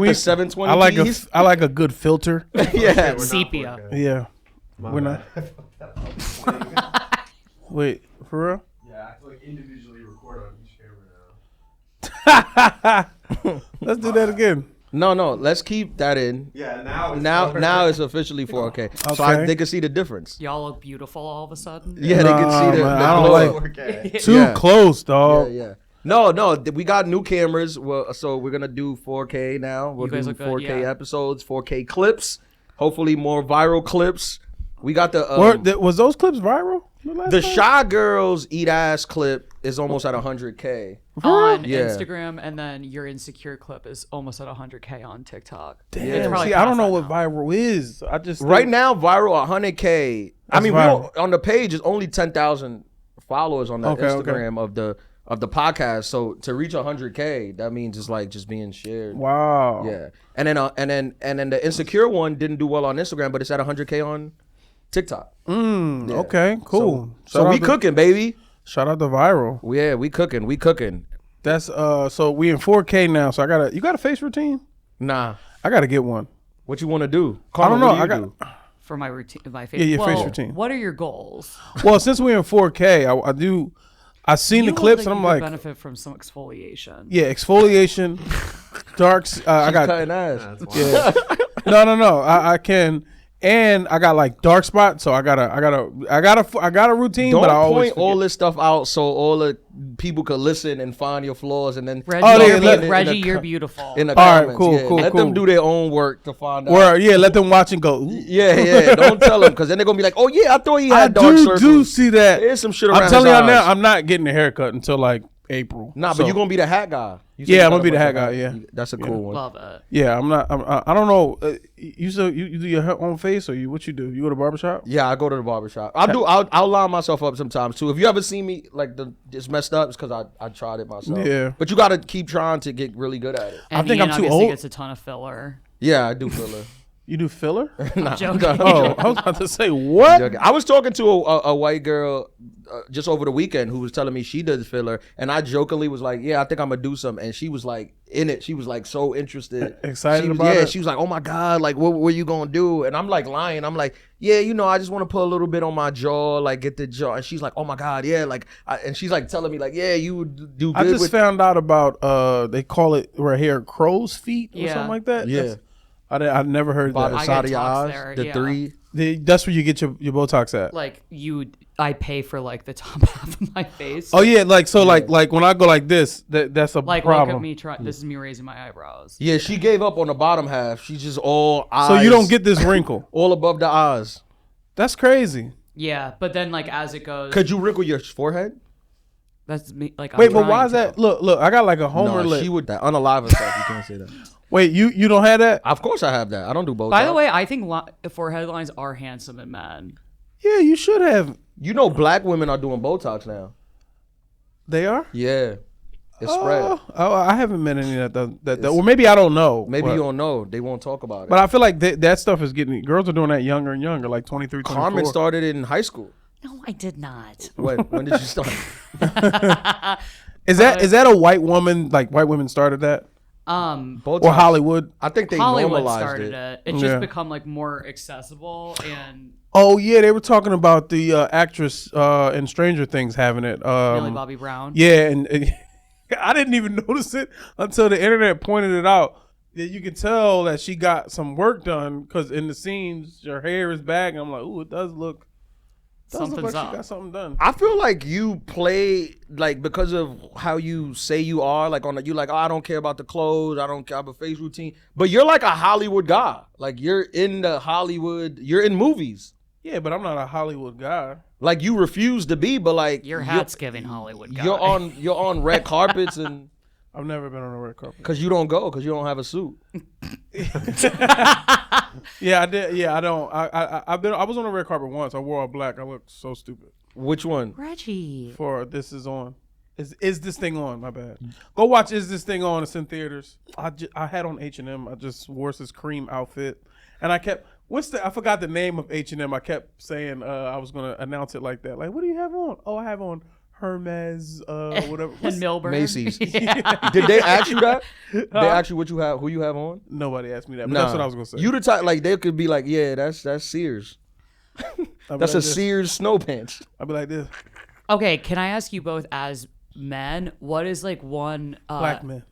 the 720. I like a good filter. Yeah, sepia. Yeah, We're not. Wait, for real? Yeah, I have to like individually record on each camera now. Let's do that again. No, let's keep that in. Yeah, now it's Now it's officially 4K. So they can see the difference. Y'all look beautiful all of a sudden. Yeah, they can see the I don't glow. like too close, dog. Yeah. No, we got new cameras. Well, so we're gonna do 4K now. We'll do 4K episodes, 4K clips. Hopefully more viral clips. We got the was those clips viral? The Shy Girls Eat Ass clip is almost at 100K on Instagram, and then your Insecure clip is almost at 100K on TikTok. Damn. See, I don't know what viral is. I just right now viral 100K. I mean, on the page is only 10,000 followers on the Instagram of the podcast. So to reach 100K, that means it's like just being shared. Wow. Yeah, and then the Insecure one didn't do well on Instagram, but it's at 100K on TikTok. Okay, cool. So we cooking, baby. Shout out to viral. Yeah, we cooking. That's so we in 4K now. So you got a face routine? Nah, I gotta get one. What you want to do? I don't know. For my routine, my face. Yeah, your face routine. What are your goals? Well, since we're in 4K, I seen the clips and I'm like, benefit from some exfoliation. Yeah, exfoliation, darks. I got cutting ass. Yeah. No. I can. And I got like dark spots, so I got a routine. Don't but I always point all this stuff out so all the people could listen and find your flaws, and then Reggie, you're beautiful. In the comments, cool. Let them do their own work to find out. Let them watch and go. Ooh. Yeah. Don't tell them because then they're gonna be like, oh yeah, I thought he had dark circles. I do see that. There's some shit around. I'm telling you now, I'm not getting a haircut until like April. Nah, but you're gonna be the hat guy. Yeah, I'm gonna be the hat guy. Yeah, that's a cool one. Love it. Yeah, I'm not. I don't know. You do your own face or what you do? You go to barbershop? Yeah, I go to the barbershop. I'll line myself up sometimes too. If you ever see me like it's messed up, it's because I tried it myself. Yeah, but you got to keep trying to get really good at it. And I think I'm too old. He gets a ton of filler. Yeah, I do filler. You do filler? Nah, joking. Oh, I was about to say what? I was talking to a white girl just over the weekend who was telling me she does filler, and I jokingly was like, "Yeah, I think I'm gonna do some," and she was like in it. She was like so interested, excited about it. Yeah, she was like, "Oh my god, like what were you gonna do?" And I'm like lying. I'm like, "Yeah, I just want to put a little bit on my jaw, like get the jaw." And she's like, "Oh my god, yeah," and she's like telling me like, "Yeah, you would do good." I just found out about they call it right here crow's feet or something like that. Yeah. I've never heard by that. the side of your eyes, the three. That's where you get your Botox at. Like I pay for like the top half of my face. Oh yeah, like when I go like this, that's a problem. Look at me this is me raising my eyebrows. Yeah, she gave up on the bottom half. She's just all eyes. So you don't get this wrinkle all above the eyes. That's crazy. Yeah, but then like as it goes, could you wrinkle your forehead? That's me. Like wait, but why is that? Look, I got like a Homer lip. She would that unalive herself. You can't say that. Wait, you don't have that? Of course I have that. I don't do Botox. By the way, I think forehead lines are handsome in men. Yeah, you should have. Black women are doing Botox now. They are? Yeah. It's spread. Oh, I haven't met any that or maybe I don't know. Maybe you don't know. They won't talk about it. But I feel like that stuff is getting, girls are doing that younger and younger, like 23, 24. Carmen started in high school. No, I did not. When did you start? Is that a white woman, like white women started that? Botox. Or Hollywood. I think they Hollywood normalized started it. It's just become like more accessible and. Oh yeah, they were talking about the actress in Stranger Things having it. Millie Bobby Brown. Yeah, and I didn't even notice it until the internet pointed it out. That you can tell that she got some work done because in the scenes her hair is back. And I'm like, ooh, it does look. Something's like up. She got something done. I feel like you play like because of how you say you are like you like, oh, I don't care about the clothes, I don't care about face routine, but you're like a Hollywood guy. Like you're in the Hollywood, you're in movies. Yeah, but I'm not a Hollywood guy. Like you refuse to be, but like your hat's giving Hollywood guy. You're on red carpets and. I've never been on a red carpet. Because you don't go, because you don't have a suit. Yeah, I did. Yeah, I don't. I was on a red carpet once. I wore all black. I looked so stupid. Which one? Reggie. For This Is On. Is This Thing On? My bad. Go watch Is This Thing On. It's in theaters. I had on H&M. I just wore this cream outfit. And I kept, I forgot the name of H&M. I kept saying I was going to announce it like that. Like, what do you have on? Oh, I have on Hermes, whatever. And Milburn. Macy's. Yeah. Did they ask you that? They ask you what you have, who you have on? Nobody asked me that, but Nah. that's what I was gonna say. You the type like they could be like, yeah, that's Sears. I'll be That's a like this. Sears snow pants. I'll be like this. Okay, can I ask you both as men, what is like one Black man.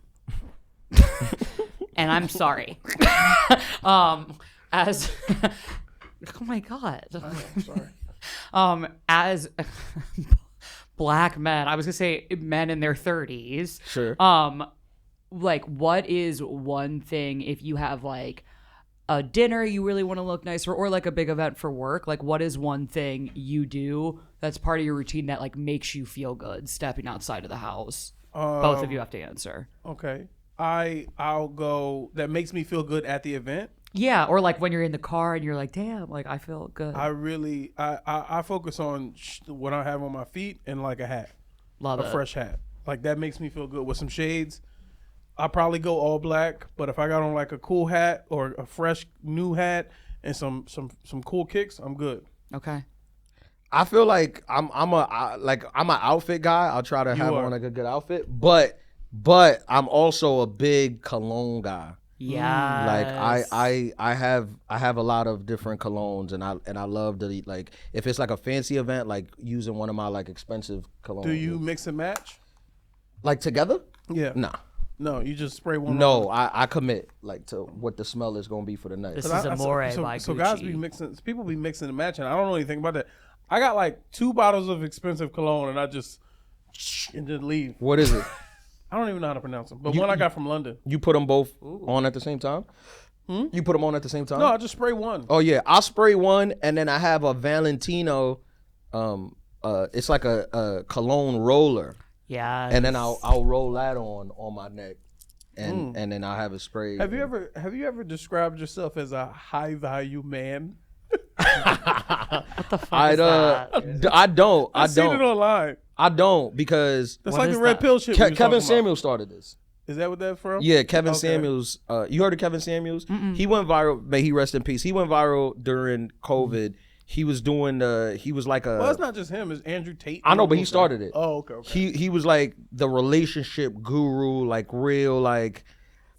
and I'm sorry. As oh my god. I'm sorry. As black men, I was gonna say men in their 30s. Sure. Like what is one thing if you have like a dinner you really want to look nice for, or like a big event for work, like what is one thing you do that's part of your routine that like makes you feel good stepping outside of the house? Both of you have to answer. Okay. I'll go. That makes me feel good at the event. Yeah, or like when you're in the car and you're like, damn, like I feel good. I focus on what I have on my feet and like a hat, Love a it. fresh hat. Like that makes me feel good with some shades. I probably go all black, but if I got on like a cool hat or a fresh new hat and some cool kicks, I'm good. Okay. I feel like I'm an outfit guy. I'll try to have are. on like a good outfit, but I'm also a big cologne guy. Yeah. Like I have a lot of different colognes, and I love to like if it's like a fancy event, like using one of my like expensive colognes. Do you mix and match? like together? Yeah. Nah. No, you just spray one. No, on. I commit like to what the smell is gonna be for the night. This But is Amore so by guys be Gucci. mixing. People be mixing and matching. I don't know anything about that. I got like 2 bottles of expensive cologne, and I just leave. What is it? I don't even know how to pronounce them, but one I got from London. You put them both on at the same time? You put them on at the same time? No, I just spray one. Oh yeah, I spray one, and then I have a Valentino. It's like a cologne roller, Yeah. and then I'll roll that on my neck, and then I have it sprayed. Have you ever described yourself as a high value man? What the fuck is that? I don't. I've seen it online. I don't because That's What like is the red that? pill shit. we was Kevin talking about. Samuels started this. Is that what that's from? Yeah, Kevin Okay. Samuels. You heard of Kevin Samuels? He went viral. May he rest in peace. He went viral during COVID. He was doing he was like a. Well, it's not just him. It's Andrew Tate. I know, but he started it. Oh, okay. He was like the relationship guru, like real, like.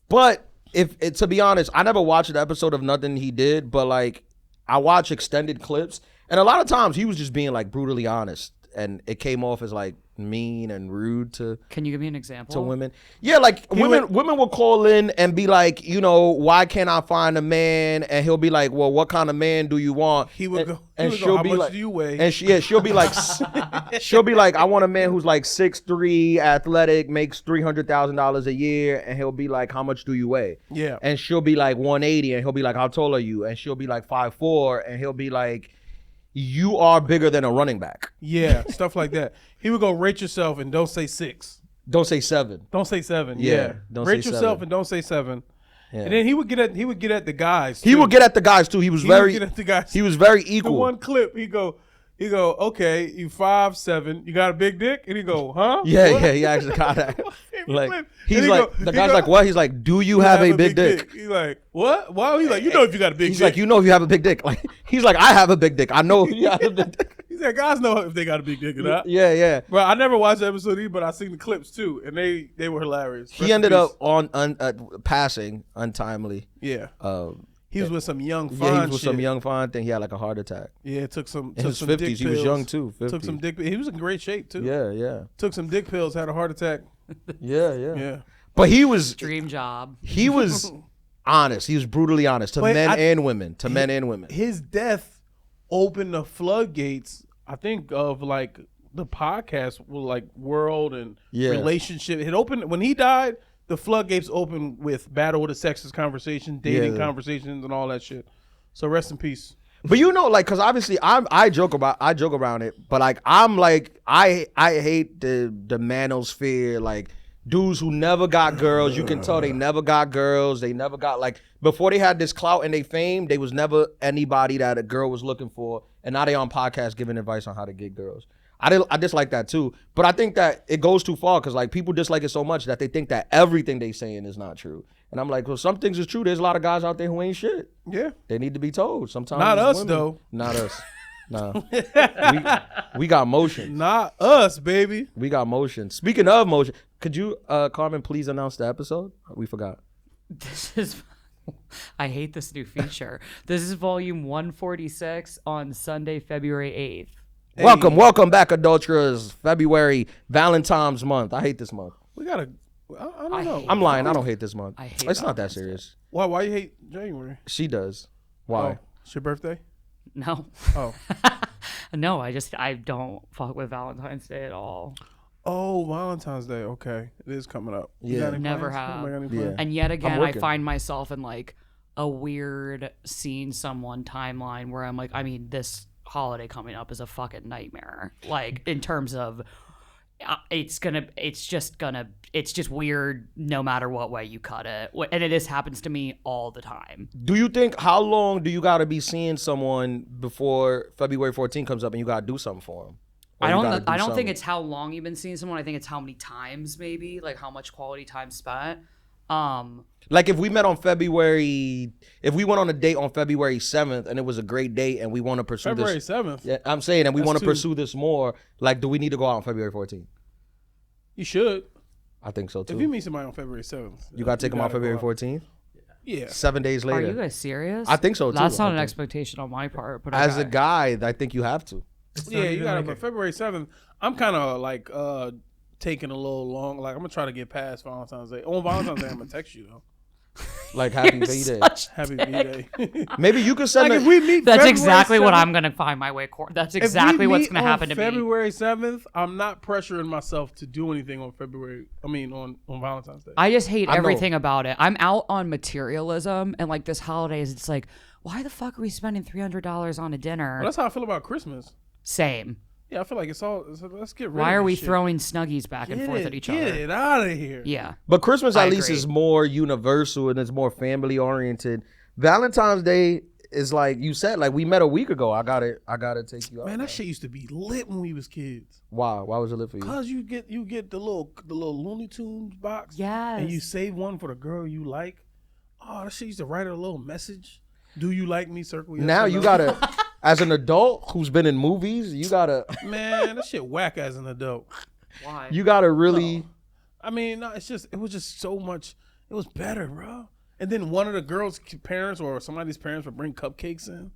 But to be honest, I never watched an episode of nothing he did, but like I watch extended clips, and a lot of times he was just being like brutally honest, and it came off as like mean and rude to Can you give me an example? to women. Yeah, like women will call in and be like, you know, why can't I find a man? And he'll be like, well, what kind of man do you want? He would go. And He would she'll go, how be much like, do you weigh? and she'll be like, I want a man who's like 6'3", athletic, makes $300,000 a year, and he'll be like, how much do you weigh? Yeah. And she'll be like 180, and he'll be like, how tall are you? And she'll be like 5'4", and he'll be like, you are bigger than a running back. Yeah, stuff like that. He would go rate yourself and don't say 6. Don't say 7. Don't say 7. Yeah, Yeah. don't Rate say yourself 7. and don't say 7. Yeah. And then he would get at the guys. He too. would get at the guys too. He was He would very get at the guys. he was very The equal. one clip, he go, okay, you 5'7", you got a big dick? And he go, huh? Yeah, What? yeah, he actually got that. Favorite Like clip. he's And he like go- the he guy's go, like, what? He's like, do you have a big dick? He's like, what? Why? He's like, you know if you got a big He's dick. like, you know if you have a big dick. Like he's like, I have a big dick. I know you have a big dick. He said, guys know if they got a big dick or not. Yeah, yeah. But I never watched the episode either, but I seen the clips too, and they were hilarious. He Rest in ended peace. up on passing untimely. Yeah. Um, He was with some young yeah, fine he was with shit. some young fine thing. He had like a heart attack. Yeah, took some In his some 50s, dick he was pills. young too. 50. Took some dick. He was in great shape too. Yeah, yeah, Took some dick pills, had a heart attack. yeah, yeah. Yeah. But he was Dream job. honest. He was brutally honest to But men and women. To men and women. His death opened the floodgates, I think, of like the podcast with like world and Yeah. relationship. It opened when he died. The floodgates opened with battle of the sexes conversation, dating Yeah. conversations, and all that shit. So rest in peace. But you know, like, cause obviously I joke around it, but like I'm like I hate the manosphere, like dudes who never got girls. You can tell they never got girls. They never got like before they had this clout and they fame, they was never anybody that a girl was looking for, and now they on podcasts giving advice on how to get girls. I dislike that too, but I think that it goes too far because like people dislike it so much that they think that everything they saying is not true. And I'm like, well, some things is true. There's a lot of guys out there who ain't shit. Yeah. They need to be told. Sometimes Not it's us, women. though. Not us. Nah. we got motion. Not us, baby. We got motion. Speaking of motion, could you, Carmen, please announce the episode? We forgot. This is. I hate this new feature. This is volume 146 on Sunday, February 8th. Hey. Welcome back, adulterers. February, Valentine's month. I hate this month. We gotta. I don't know. I'm lying. I don't hate this month. I hate It's not that Valentine's serious. Why you hate January? She does. Why? Oh, it's your birthday? No. Oh. No, I don't fuck with Valentine's Day at all. Oh, Valentine's Day. Okay. It is coming up. You Yeah. got any Never plans? have. Anybody got any Yeah. plans? And yet again, I working. find myself in like a weird seeing someone timeline where I'm like, I mean, this holiday coming up is a fucking nightmare. Like in terms of, it's just weird no matter what way you cut it. And this happens to me all the time. Do you think, how long do you got to be seeing someone before February 14th comes up and you got to do something for them? I don't think it's how long you've been seeing someone. I think it's how many times, maybe, like how much quality time spent. Like if we met on if we went on a date on February 7th and it was a great date and we want to pursue February this. 7th. Yeah, I'm saying, and we That's want to too- pursue this more. Like, do we need to go out on February 14th? You should. I think so If too. you meet somebody on February 7th, You got to take them out gotta February go out. 14th? Yeah. 7 days Are later. you guys serious? I think so, too. That's I not an think- expectation on my part. But As a okay. guy, I think you have to. Yeah, you got to. like But February 7th, I'm kind of like taking a little long. Like I'm gonna try to get past Valentine's Day. On Valentine's Day, I'm gonna text you though. Like, happy You're B-Day. such- Happy B-Day. Maybe you could send Like a... if we meet, That's February exactly what 7th, I'm gonna find my way. That's if we exactly what's meet gonna on happen to me. February 7th, I'm not pressuring myself to do anything on February. I mean, on Valentine's Day. I just hate I know. everything about it. I'm out on materialism, and like this holiday is, it's like, why the fuck are we spending $300 on a dinner? Well, that's how I feel about Christmas. Same. Yeah, I feel like let's get rid Why of are we this shit. throwing snuggies back and forth at each Get other? it out of here. Yeah. But Christmas I at least agree. is more universal and it's more family oriented. Valentine's Day is like you said, like we met a week ago. I gotta take you out. Man, that shit used to be lit when we was kids. Why? Why was it lit for you? Cause you get the little Looney Tunes box. Yes. And you save one for the girl you like. Oh, that shit used to write her a little message. Do you like me? Circle. Yes Now or you no. gotta, as an adult who's been in movies, you gotta Man, that shit whack as an adult. Why? you gotta really. No. I mean, no, it was just so much. It was better, bro. And then one of the girls' parents or somebody's parents would bring cupcakes in.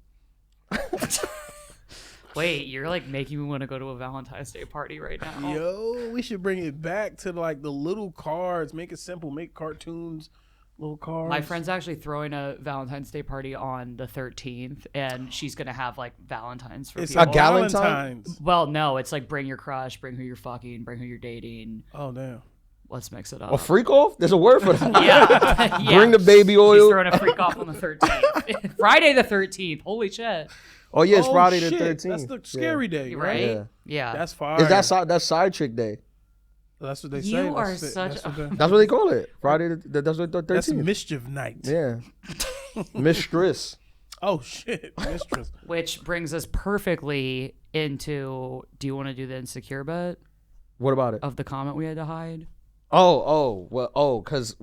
Wait, you're like making me want to go to a Valentine's Day party right now. Yo, we should bring it back to like the little cards. Make it simple. Make cartoons, little cards. My friend's actually throwing a Valentine's Day party on the 13th, and she's gonna have like Valentines for It's people. a Galentine? Valentine's. Well, no, it's like bring your crush, bring who you're fucking, bring who you're dating. Oh damn. Let's mix it A up. freak off? There's a word for that. Yeah. Yeah. Bring the baby She's oil. throwing a freak off on the 13th. Friday the 13th. Holy shit. Oh yeah, it's Oh, Friday the shit. 13th. That's the scary day, right? Right? Yeah. Yeah. That's fire. Is that side chick day? That's what they say. You are That's it. such That's what they- That's what they call it. Friday. That's what the 13th. That's mischief night. Yeah. Mistress. Oh shit, mistress. Which brings us perfectly into, do you want to do the insecure bit What about it? of the comment we had to hide? Because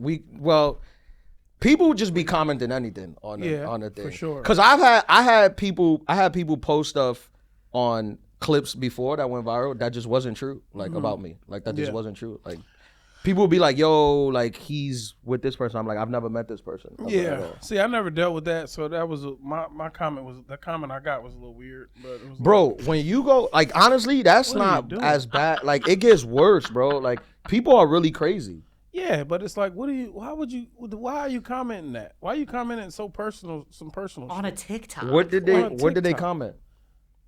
people just be commenting anything on the thing. for sure. Because I had people post stuff on clips before that went viral that just wasn't true, like about me, like that just Yeah. wasn't true. Like people would be like, "Yo, like he's with this person." I'm like, I've never met this person. I'm like, at Yeah. all. See, I never dealt with that, so that was my comment was the comment I got was a little weird, but it was Bro, when you go, like honestly, that's What are you not doing? as bad. Like it gets worse, bro. Like people are really crazy. yeah, but it's like, why are you commenting that? Why are you commenting some personal On a shit? TikTok. What did on they TikTok. comment?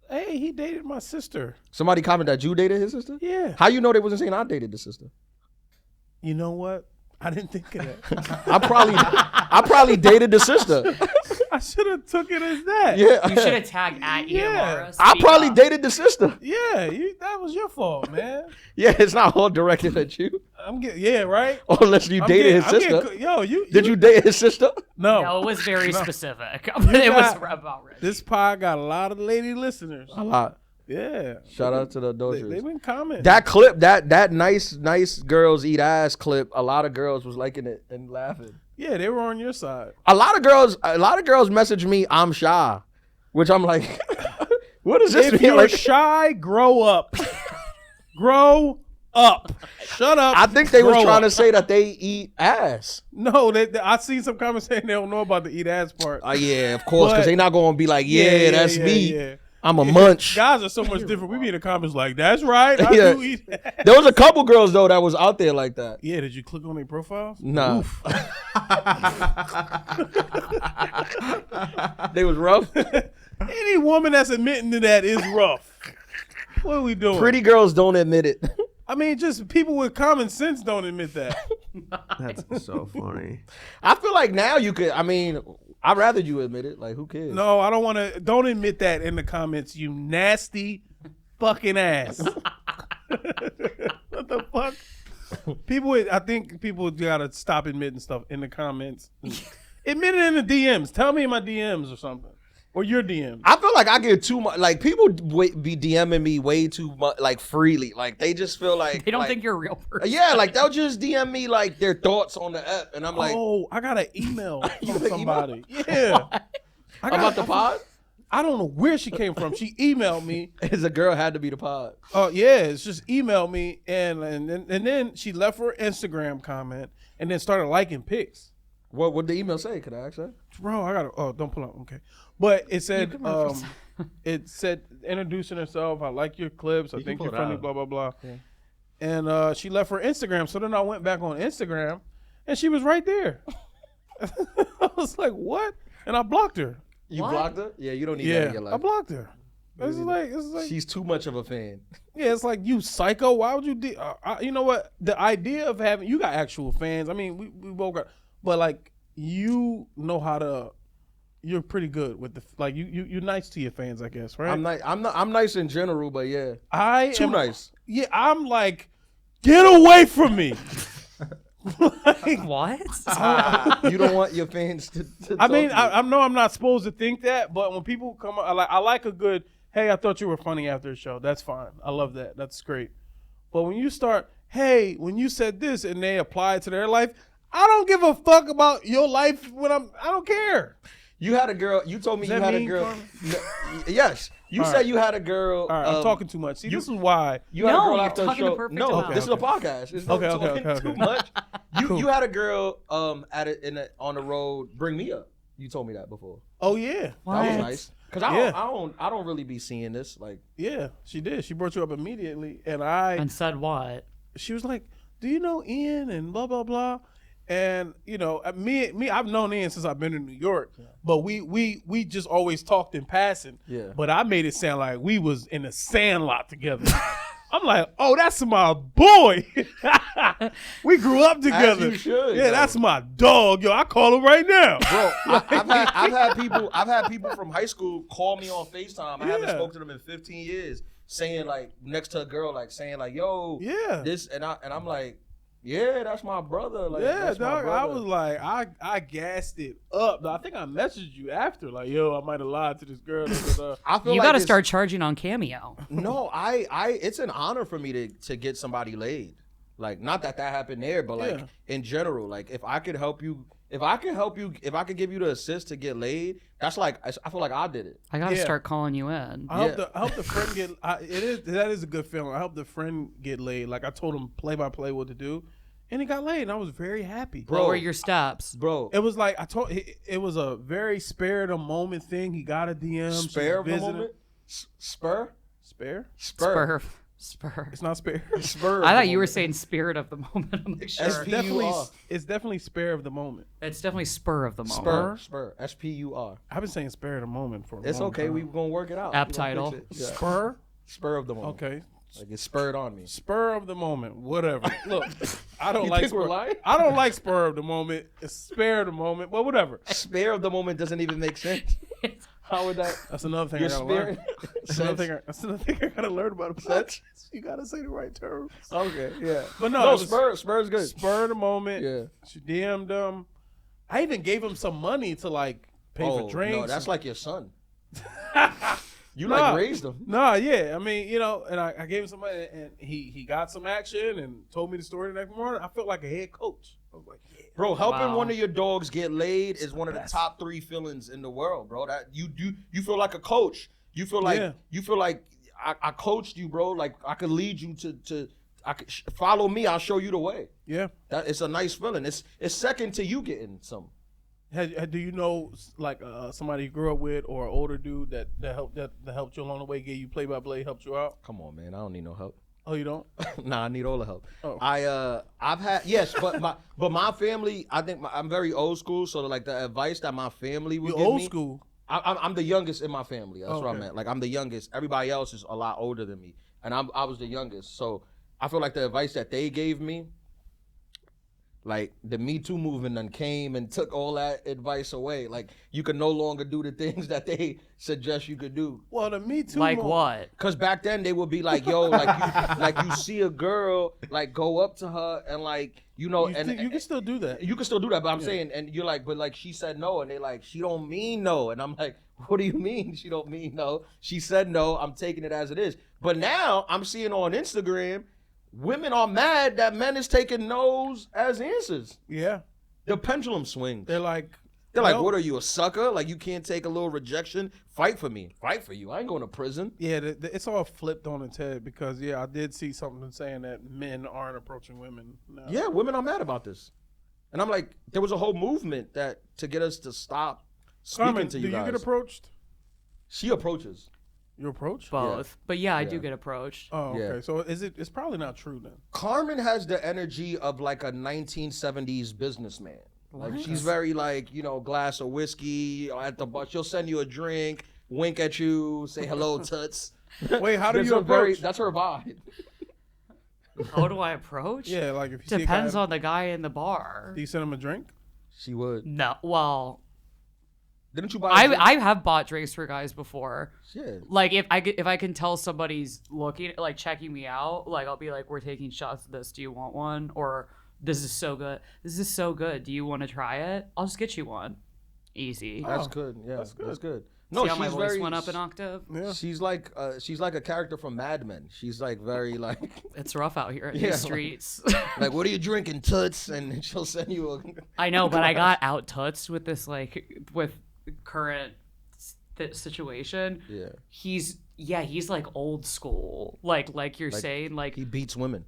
Hey, he dated my sister. Somebody commented that you dated his sister? Yeah. How you know they wasn't saying I dated the sister? You know what? I didn't think of that. I probably dated the sister. I should have took it as that. Yeah. You should have tagged at Yeah. EMR. I probably dated the sister. Yeah, that was your fault, man. Yeah, it's not all directed at you. Right? Unless you dated his sister. Did you date his sister? No. No, it was very specific. But it was about Reggie. This pod got a lot of lady listeners. A lot. Yeah. Shout out to the They've adulterers. been commenting. That clip, that nice girls eat ass clip, a lot of girls was liking it and laughing. Yeah, they were on your side. A lot of girls message me, I'm shy. Which I'm like, What does this If mean? you're Like, shy, grow up. Grow up. Shut up. I think they was grow trying to up. say that they eat ass. No, I see some comments saying they don't know about the eat ass part. Yeah, of course, because But- they not going to be like, that's me. Yeah. I'm a munch. Guys are so much different. We be in the comments like, that's right. I Yeah. do eat ass. There was a couple girls, though, that was out there like that. Yeah, did you click on their profiles? Nah. They was rough. Any woman that's admitting to that is rough. What are we doing? Pretty girls don't admit it. I mean, just people with common sense don't admit that. That's so funny. I feel like now you could, I'd rather you admit it. Like, who cares? No, I don't want to. Don't admit that in the comments, you nasty fucking ass. What the fuck? I think people gotta stop admitting stuff in the comments. Admit it in the DMs. Tell me in my DMs or something. Or your DMs. I feel like I get too much. Like, people be DMing me way too much, like, freely. Like, they just feel like. They don't like, think you're a real person. Yeah, like, they'll just DM me, like, their thoughts on the app. And I'm like, Oh, I got an email You from got an somebody. Yeah. about the pod? I don't know where she came from. She emailed me. Is a girl had to be the pod. Oh yeah, it's just emailed me and then she left her Instagram comment and then started liking pics. What would the email say? Could I ask that? Bro, I gotta. Oh, don't pull up. Okay, but it said introducing herself. I like your clips. I You can think pull you're it funny. out. Blah blah blah. Yeah. And she left her Instagram. So then I went back on Instagram, and she was right there. I was like, what? And I blocked her. You What? blocked her? Yeah, you don't need that in Yeah, your life. I blocked her. This is like She's too much of a fan. yeah, it's like you psycho. Why would you? You know what? The idea of having you got actual fans. I mean, we both got, but like you know how to. You're pretty good with the like you're nice to your fans, I guess, right? I'm nice in general, but yeah, I too am nice. Yeah, I'm like, get away from me. Like, What? You don't want your fans to I talk mean, to you. I know I'm not supposed to think that, but when people come, I like a good. Hey, I thought you were funny after the show. That's fine. I love that. That's great. But when you start, hey, when you said this and they apply it to their life, I don't give a fuck about your life when I don't care. You had a girl. You told me Does you that had a mean, girl. Carmen? No, yes, you All said right. you had a girl. All right, I'm talking too much. See, this is why. You had a No, girl you're after the talking the show. perfect No, amount. this is a podcast. It's not Okay, talking too okay. much. Cool. You had a girl on the road bring me up. You told me that before. Oh yeah, That was What? nice. Cause I don't really be seeing this. Like, yeah, she did. She brought you up immediately, and And said what? she was like, "Do you know Ian?" and blah blah blah. And you know, me, I've known Ian since I've been in New York, but we just always talked in passing. Yeah. But I made it sound like we was in a Sandlot together. I'm like, oh, that's my boy. We grew up together. you should, Yeah, though. that's my dog. Yo, I call him right now. bro, I've had people from high school call me on FaceTime. I haven't Yeah. spoken to them in 15 years, saying like next to a girl, like saying like, "Yo, Yeah. this," and I'm like, "Yeah, that's my brother." Like, Yeah, that's my dog. I brother. was like, I gassed it up. I think I messaged you after, like, yo, I might have lied to this girl. I feel You like got to it's- start charging on Cameo. No, it's an honor for me to get somebody laid. Like, not that happened there, but like Yeah. in general, like if I could help you, if I could give you the assist to get laid, that's like I feel like I did it. I got to Yeah. start calling you in. I hope the friend get. That is a good feeling. I hope the friend get laid. Like I told him play by play what to do, and he got laid, and I was very happy. Bro. What were your steps? Bro, It was like it was a very spare of the moment thing. He got a DM. she spare of was the visiting- moment? Spur? Spur. It's not spare. Spur. I thought you were saying spirit of the moment. I'm like, sure. S-P-U-R. It's definitely spare of the moment. It's definitely spur of the moment. Spur. SPUR. I've been saying spare of the moment for a It's long okay. time. We're gonna work it out. App We gonna title. fix it. Yeah. Spur. Spur of the moment. Okay. Like it spurred on me. Spur of the moment, whatever. Look, I don't You like think we're spur. lying? I don't like spur of the moment. It's spare of the moment, but whatever. Spare of the moment doesn't even make sense. How would that? That's another thing Your I gotta learn. spirit. That's another thing I gotta learn about a Sense? You gotta say the right terms. Okay, yeah. But no, No, it was Spur's good. spur of the moment. Yeah. She DM'd him. I even gave him some money to like pay for drinks. No, that's like your son. You Nah. like raised him. Nah, yeah. I mean, you know, and I gave him some money, and he got some action and told me the story the next morning. I felt like a head coach. I was like, yeah. Bro, helping Wow. one of your dogs get laid is one of the top 3 feelings in the world, bro. That you feel like a coach. You feel like Yeah. I coached you, bro. Like I could lead you to follow me. I'll show you the way. Yeah. That it's a nice feeling. It's second to you getting some. Do you know like somebody you grew up with or an older dude that helped you along the way, gave you play by play, helped you out? Come on, man. I don't need no help. Oh, you don't? Nah, I need all the help. Oh. I've had yes, but my family. I think I'm very old school. So like the advice that my family would You give old me. school. I'm the youngest in my family. That's what I Okay. meant. Like I'm the youngest. Everybody else is a lot older than me, and I was the youngest. So I feel like the advice that they gave me, like the Me Too movement, then came and took all that advice away. Like you can no longer do the things that they suggest you could do. Well, the Me Too. Like moment- what? Cause back then they would be like, yo, like you see a girl, like go up to her and like you know, You and think you can still do that. you can still do that, but I'm saying, and you're like, but like she said no, and they like, she don't mean no, and I'm like, what do you mean she don't mean no? She said no, I'm taking it as it is. But now I'm seeing on Instagram, women are mad that men is taking no's as answers. Yeah. The pendulum swings. They're like, Like, what are you, a sucker? Like you can't take a little rejection? Fight for me. Fight for you. I ain't going to prison. Yeah, it's all flipped on its head because I did see something saying that men aren't approaching women now. Yeah, women are mad about this. And I'm like, there was a whole movement that to get us to stop speaking Carmen, to do you you guys. get approached? She approaches. You approach? Both. But yeah, I Yeah. do get approached. Oh, Yeah. okay. So it's probably not true then. Carmen has the energy of like a 1970s businessman. Like she's very like, you know, glass of whiskey at the bar. She'll send you a drink, wink at you, say hello, toots. Wait, how do That's you her approach? that's her vibe. How do I approach? Yeah, like if you Depends see a guy, on the guy in the bar. do you send him a drink? She would. No, well, Didn't you buy a drink? I have bought drinks for guys before. Shit. Like if I can tell somebody's looking like checking me out, like I'll be like, we're taking shots of this. Do you want one? Or this is so good. This is so good. Do you want to try it? I'll just get you one. Easy. That's Oh, good. Yeah, that's good. that's good. No, See how she's my voice very went up an octave? Yeah. She's like a character from Mad Men. She's like very like It's rough out here in Yeah, these streets. like what are you drinking, toots? And she'll send you a I know, but I got out tuts with this with current situation. Yeah. He's like old school. Like you're saying, like He beats women.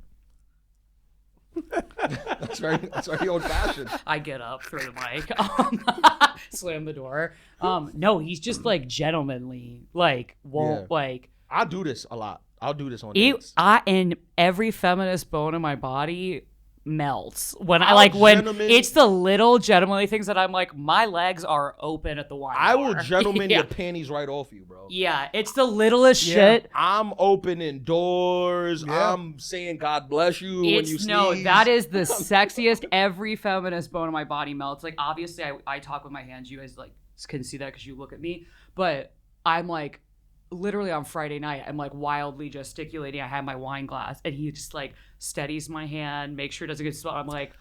that's very old fashioned. I get up, throw the mic, slam the door. No, he's just like gentlemanly. Like won't Yeah. like I do this a lot. I'll do this on it, dates. and every feminist bone in my body melts when I'll when gentleman- it's the little gentlemanly things that I'm like, my legs are open at the wine I bar. will gentleman yeah. your panties right off you, bro. Yeah, it's the littlest shit. I'm opening doors. Yeah. I'm saying God bless you when you It's sneeze. no, that is the sexiest. Every feminist bone in my body melts. Like obviously, I talk with my hands. You guys like can see that because you look at me. But I'm like, literally on Friday night, I'm like wildly gesticulating. I have my wine glass, and he just like steadies my hand, make sure it doesn't get spilled. I'm like,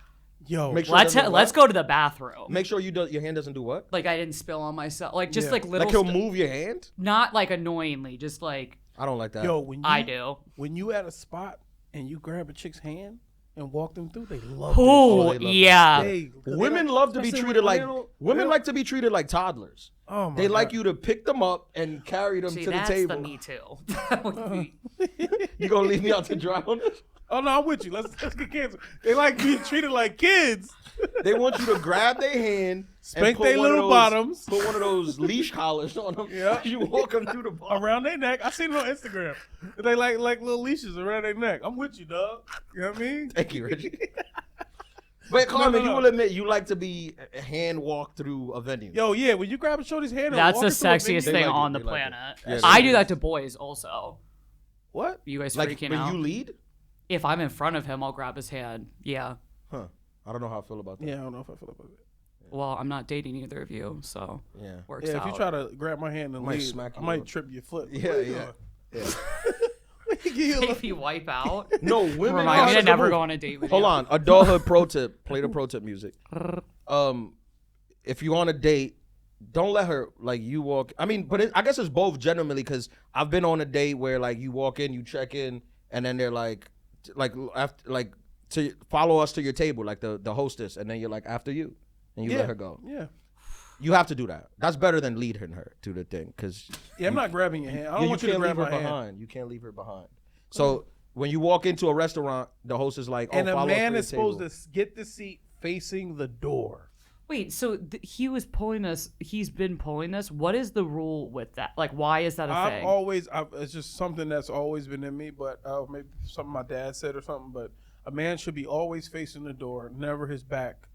Yo, Make sure it doesn't let's what? go to the bathroom. Make sure your hand doesn't do what? Like I didn't spill on myself. Like just Yeah. like little. Like he'll move your hand? not like annoyingly, just like I don't like that. yo, when you, I do. when you at a spot and you grab a chick's hand and walk them through, they love it. Oh they love yeah. Women love to be especially treated when like they don't- women they like to be treated like toddlers. Oh my They like God. you to pick them up and carry them See, to the that's table. the me too. That would be- You gonna leave me out to dry on this? Oh no, I'm with you. Let's get canceled. They like being treated like kids. They want you to grab their hand, Spank and put their one of little those- bottoms. put one of those leash collars on them. Yeah. You walk them through the bar. Around their neck. I seen it on Instagram. They like little leashes around their neck. I'm with you, dog. You know what I mean? Thank you, Reggie. But Carmen, no. you will admit you like to be hand walked through a venue. Yo, yeah, when you grab a shorty's hand, and That's walk the her through a sexiest venue- thing like it, on the they like it. planet. Yeah, I they do like that to boys also. What? You guys like freaking when out? you lead? If I'm in front of him, I'll grab his hand. Yeah. Huh. I don't know how I feel about that. Yeah, I don't know if I feel about it. Well, I'm not dating either of you, so Yeah. works Yeah, out. if you try to grab my hand and Might leave, smack I you might up. trip your foot. Yeah, What you yeah. doing? Yeah. Give you a little- if you wipe out, No, women. remind me are- to never go on a date with Hold you. on. Adulthood pro tip. Play the pro tip music. If you're on a date, don't let her like you walk. I mean, but I guess it's both generally because I've been on a date where like you walk in, you check in, and then they're like after like to follow us to your table, like the hostess, and then you're like after you, and you let her go. Yeah. You have to do that. That's better than leading her to the thing, because Yeah, I'm not grabbing your hand. I don't want you to grab leave my her hand. behind. You can't leave her behind. So when you walk into a restaurant, the host is like, "Oh, And a follow us man for is your supposed table." to get the seat facing the door. Wait, so he was pulling this. He's been pulling this. What is the rule with that? Like, why is that a thing? It's just something that's always been in me, but maybe something my dad said or something. But a man should be always facing the door, never his back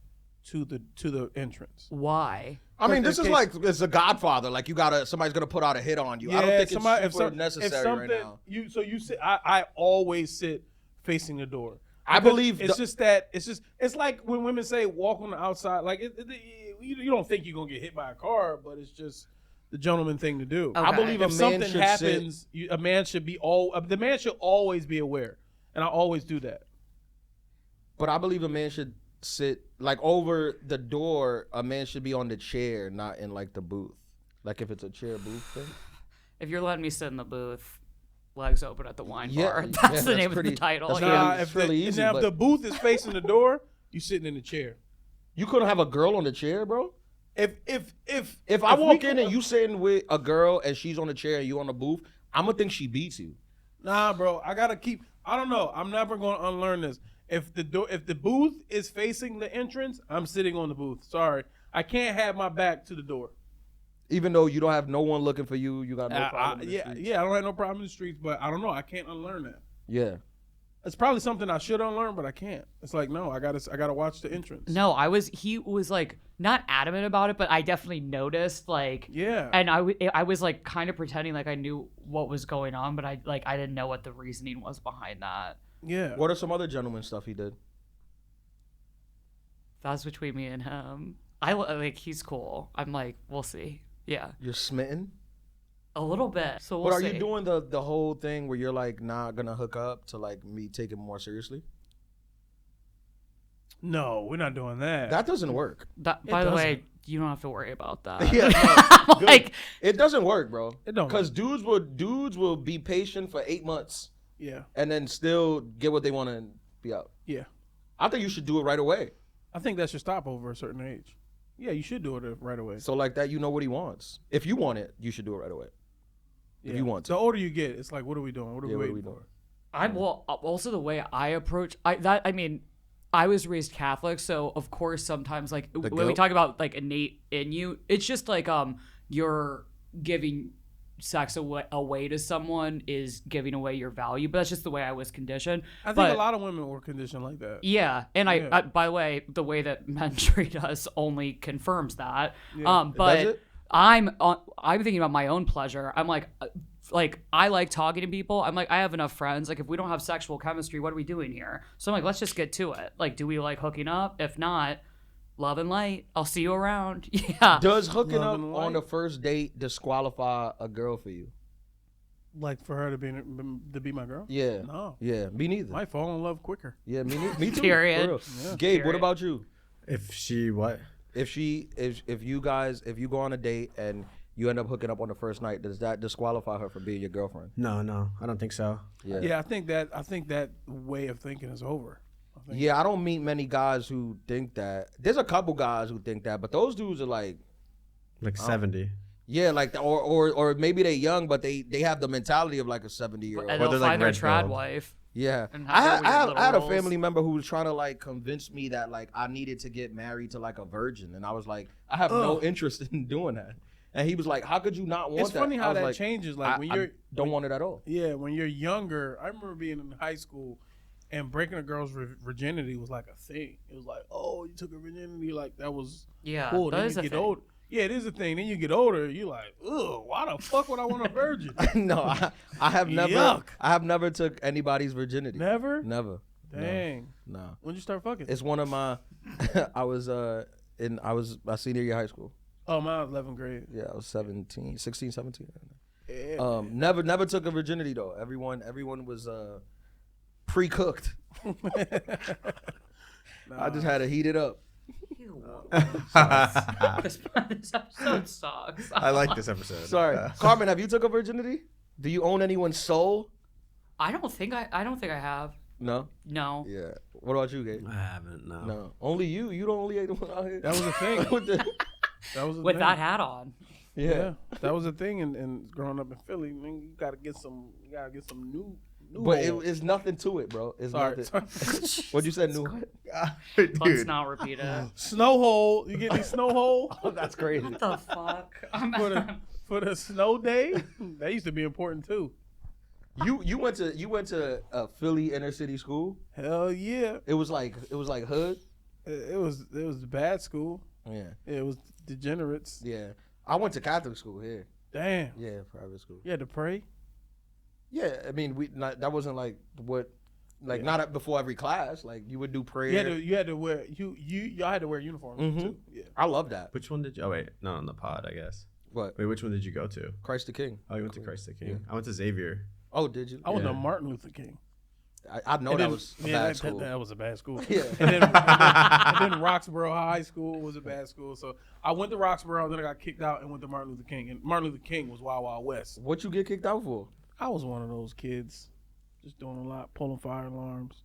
to the entrance. Why? I mean, this in is case- like it's a Godfather. Like somebody's gonna put out a hit on you. I don't think it's super necessary right now. You sit. I always sit facing the door. I Because believe it's like when women say walk on the outside. Like you don't think you're gonna get hit by a car, but it's just the gentleman thing to do. Okay. I believe If a man something should happens, a man should be the man should always be aware, and I always do that. But I believe a man should sit like over the door. A man should be on the chair, not in like the booth. Like if it's a chair booth thing. If you're letting me sit in the booth, legs open at the wine Yeah, bar. yeah, That's the that's name pretty- of the title. that's Yeah. really- it's really easy, Now, but- if the booth is facing the door, you sitting in the chair. You couldn't have a girl on the chair, bro. If If I walk we in go- and you sitting with a girl and she's on the chair and you on the booth, I'm gonna think she beats you. Nah, bro, I gotta keep. I don't know. I'm never gonna unlearn this. If the booth is facing the entrance, I'm sitting on the booth. Sorry, I can't have my back to the door. Even though you don't have no one looking for you, you got no problem. in the streets. I don't have no problem in the streets, but I don't know. I can't unlearn that. Yeah. It's probably something I should unlearn, but I can't. It's like no, I gotta watch the entrance. No, he was like not adamant about it, but I definitely noticed like Yeah. and I was like kind of pretending like I knew what was going on, but I didn't know what the reasoning was behind that. Yeah. What are some other gentleman stuff he did? That's between me and him. I like he's cool. I'm like, we'll see. Yeah, You're smitten? a little bit. So we'll But are see. you doing the whole thing where you're like not gonna hook up to like me take it more seriously? No, we're not doing that. That doesn't work. That, by the way, you don't have to worry about that. Yeah, I'm like, it doesn't work, bro. It don't Because dudes will be patient for 8 months yeah. and then still get what they want and be out. Yeah. I think you should do it right away. I think that should stop over a certain age. Yeah, you should do it right away. So like that, you know what he wants. If you want it, you should do it right away. Yeah. If you want to. The older you get, it's like, what are we doing? What are Yeah, we what are waiting we for? doing? I well also the way I approach I mean I was raised Catholic, so of course sometimes like when we guilt? talk about like innate in you, it's just like you're giving sex away to someone is giving away your value, but that's just the way I was conditioned. I think But- a lot of women were conditioned like that. Yeah, and Yeah. I by the way, the way that men treat us only confirms that. Yeah. But Does it? I'm thinking about my own pleasure. I'm like I like talking to people. I'm like I have enough friends. Like if we don't have sexual chemistry, what are we doing here? So I'm like let's just get to it. Like do we like hooking up? If not, love and light. I'll see you around. Yeah. Does hooking Love up and on light. the first date disqualify a girl for you? Like for her to be my girl? Yeah. No. Yeah, me neither. Might fall in love quicker. Yeah, me too. Period. For real. Yeah. Gabe, what Period. about you? If she what? If you go on a date and you end up hooking up on the first night, does that disqualify her from being your girlfriend? No, I don't think so. Yeah, I think that way of thinking is over. Yeah, I don't meet many guys who think that. There's a couple guys who think that, but those dudes are like, Like 70. yeah, like or maybe they're young, but they have the mentality of like a 70-year-old. And Or they'll they're, like, find their red trad pilled. wife. Yeah, And I have their had, weird I had a little family roles. member who was trying to like convince me that like I needed to get married to like a virgin, and I was like, I have no interest in doing that. And he was like, how could you not want It's that? funny I how was that like, changes. Like when I you're don't want it at all. Yeah, when you're younger, I remember being in high school and breaking a girl's virginity was like a thing. It was like, oh, you took her virginity, like that was Yeah, cool. that Then is you a get thing. older. Yeah, it is a thing. Then you get older, you like, ugh, why the fuck would I want a virgin? No, I have never. Yuck. I have never took anybody's virginity. Never? Never. Dang. No. When'd you start fucking? It's one of my. I was my senior year of high school. Oh, mine was 11th grade. Yeah, I was 16, 17. Yeah. Never took a virginity though. Everyone was pre-cooked. I just had to heat it up. This episode sucks. I like this episode. Sorry, Carmen. Have you took a virginity? Do you own anyone's soul? I don't think I have. No. No. Yeah. What about you, Gabe? I haven't, no. No. Only you. You the only one out here. That was a thing. With the- That was a with thing. that hat on. Yeah, that was a thing. And growing up in Philly, man, you gotta get some new. But holes. it's nothing to it, bro. It's Sorry. nothing. What you said, new? Let's Dude. not repeat it. Snow hole. You get any snow hole Oh, that's crazy. What the fuck? for the snow day? That used to be important too. You went to a Philly inner city school. Hell yeah. It was like hood. It was bad school. Yeah, It was degenerates. yeah. I went to Catholic school here. Damn. Yeah, private school. You had to pray. Yeah, I mean, that wasn't like what, like not before every class. Like you would do prayer. You had to wear y'all had to wear uniforms Mhm. too. Yeah. I love that. Which one did you? Oh wait, not on the pod, I guess. What? Wait, which one did you go to? Christ the King. Oh, you went to Christ the King. I went to Xavier. Oh, did you? I went Yeah. to Martin Luther King. I know And that then- was a yeah, bad that, school. That was a bad school. Yeah. and then Roxborough High School was a bad school. So I went to Roxborough, then I got kicked out and went to Martin Luther King. And Martin Luther King was Wild Wild West. What you get kicked out for? I was one of those kids, just doing a lot, pulling fire alarms,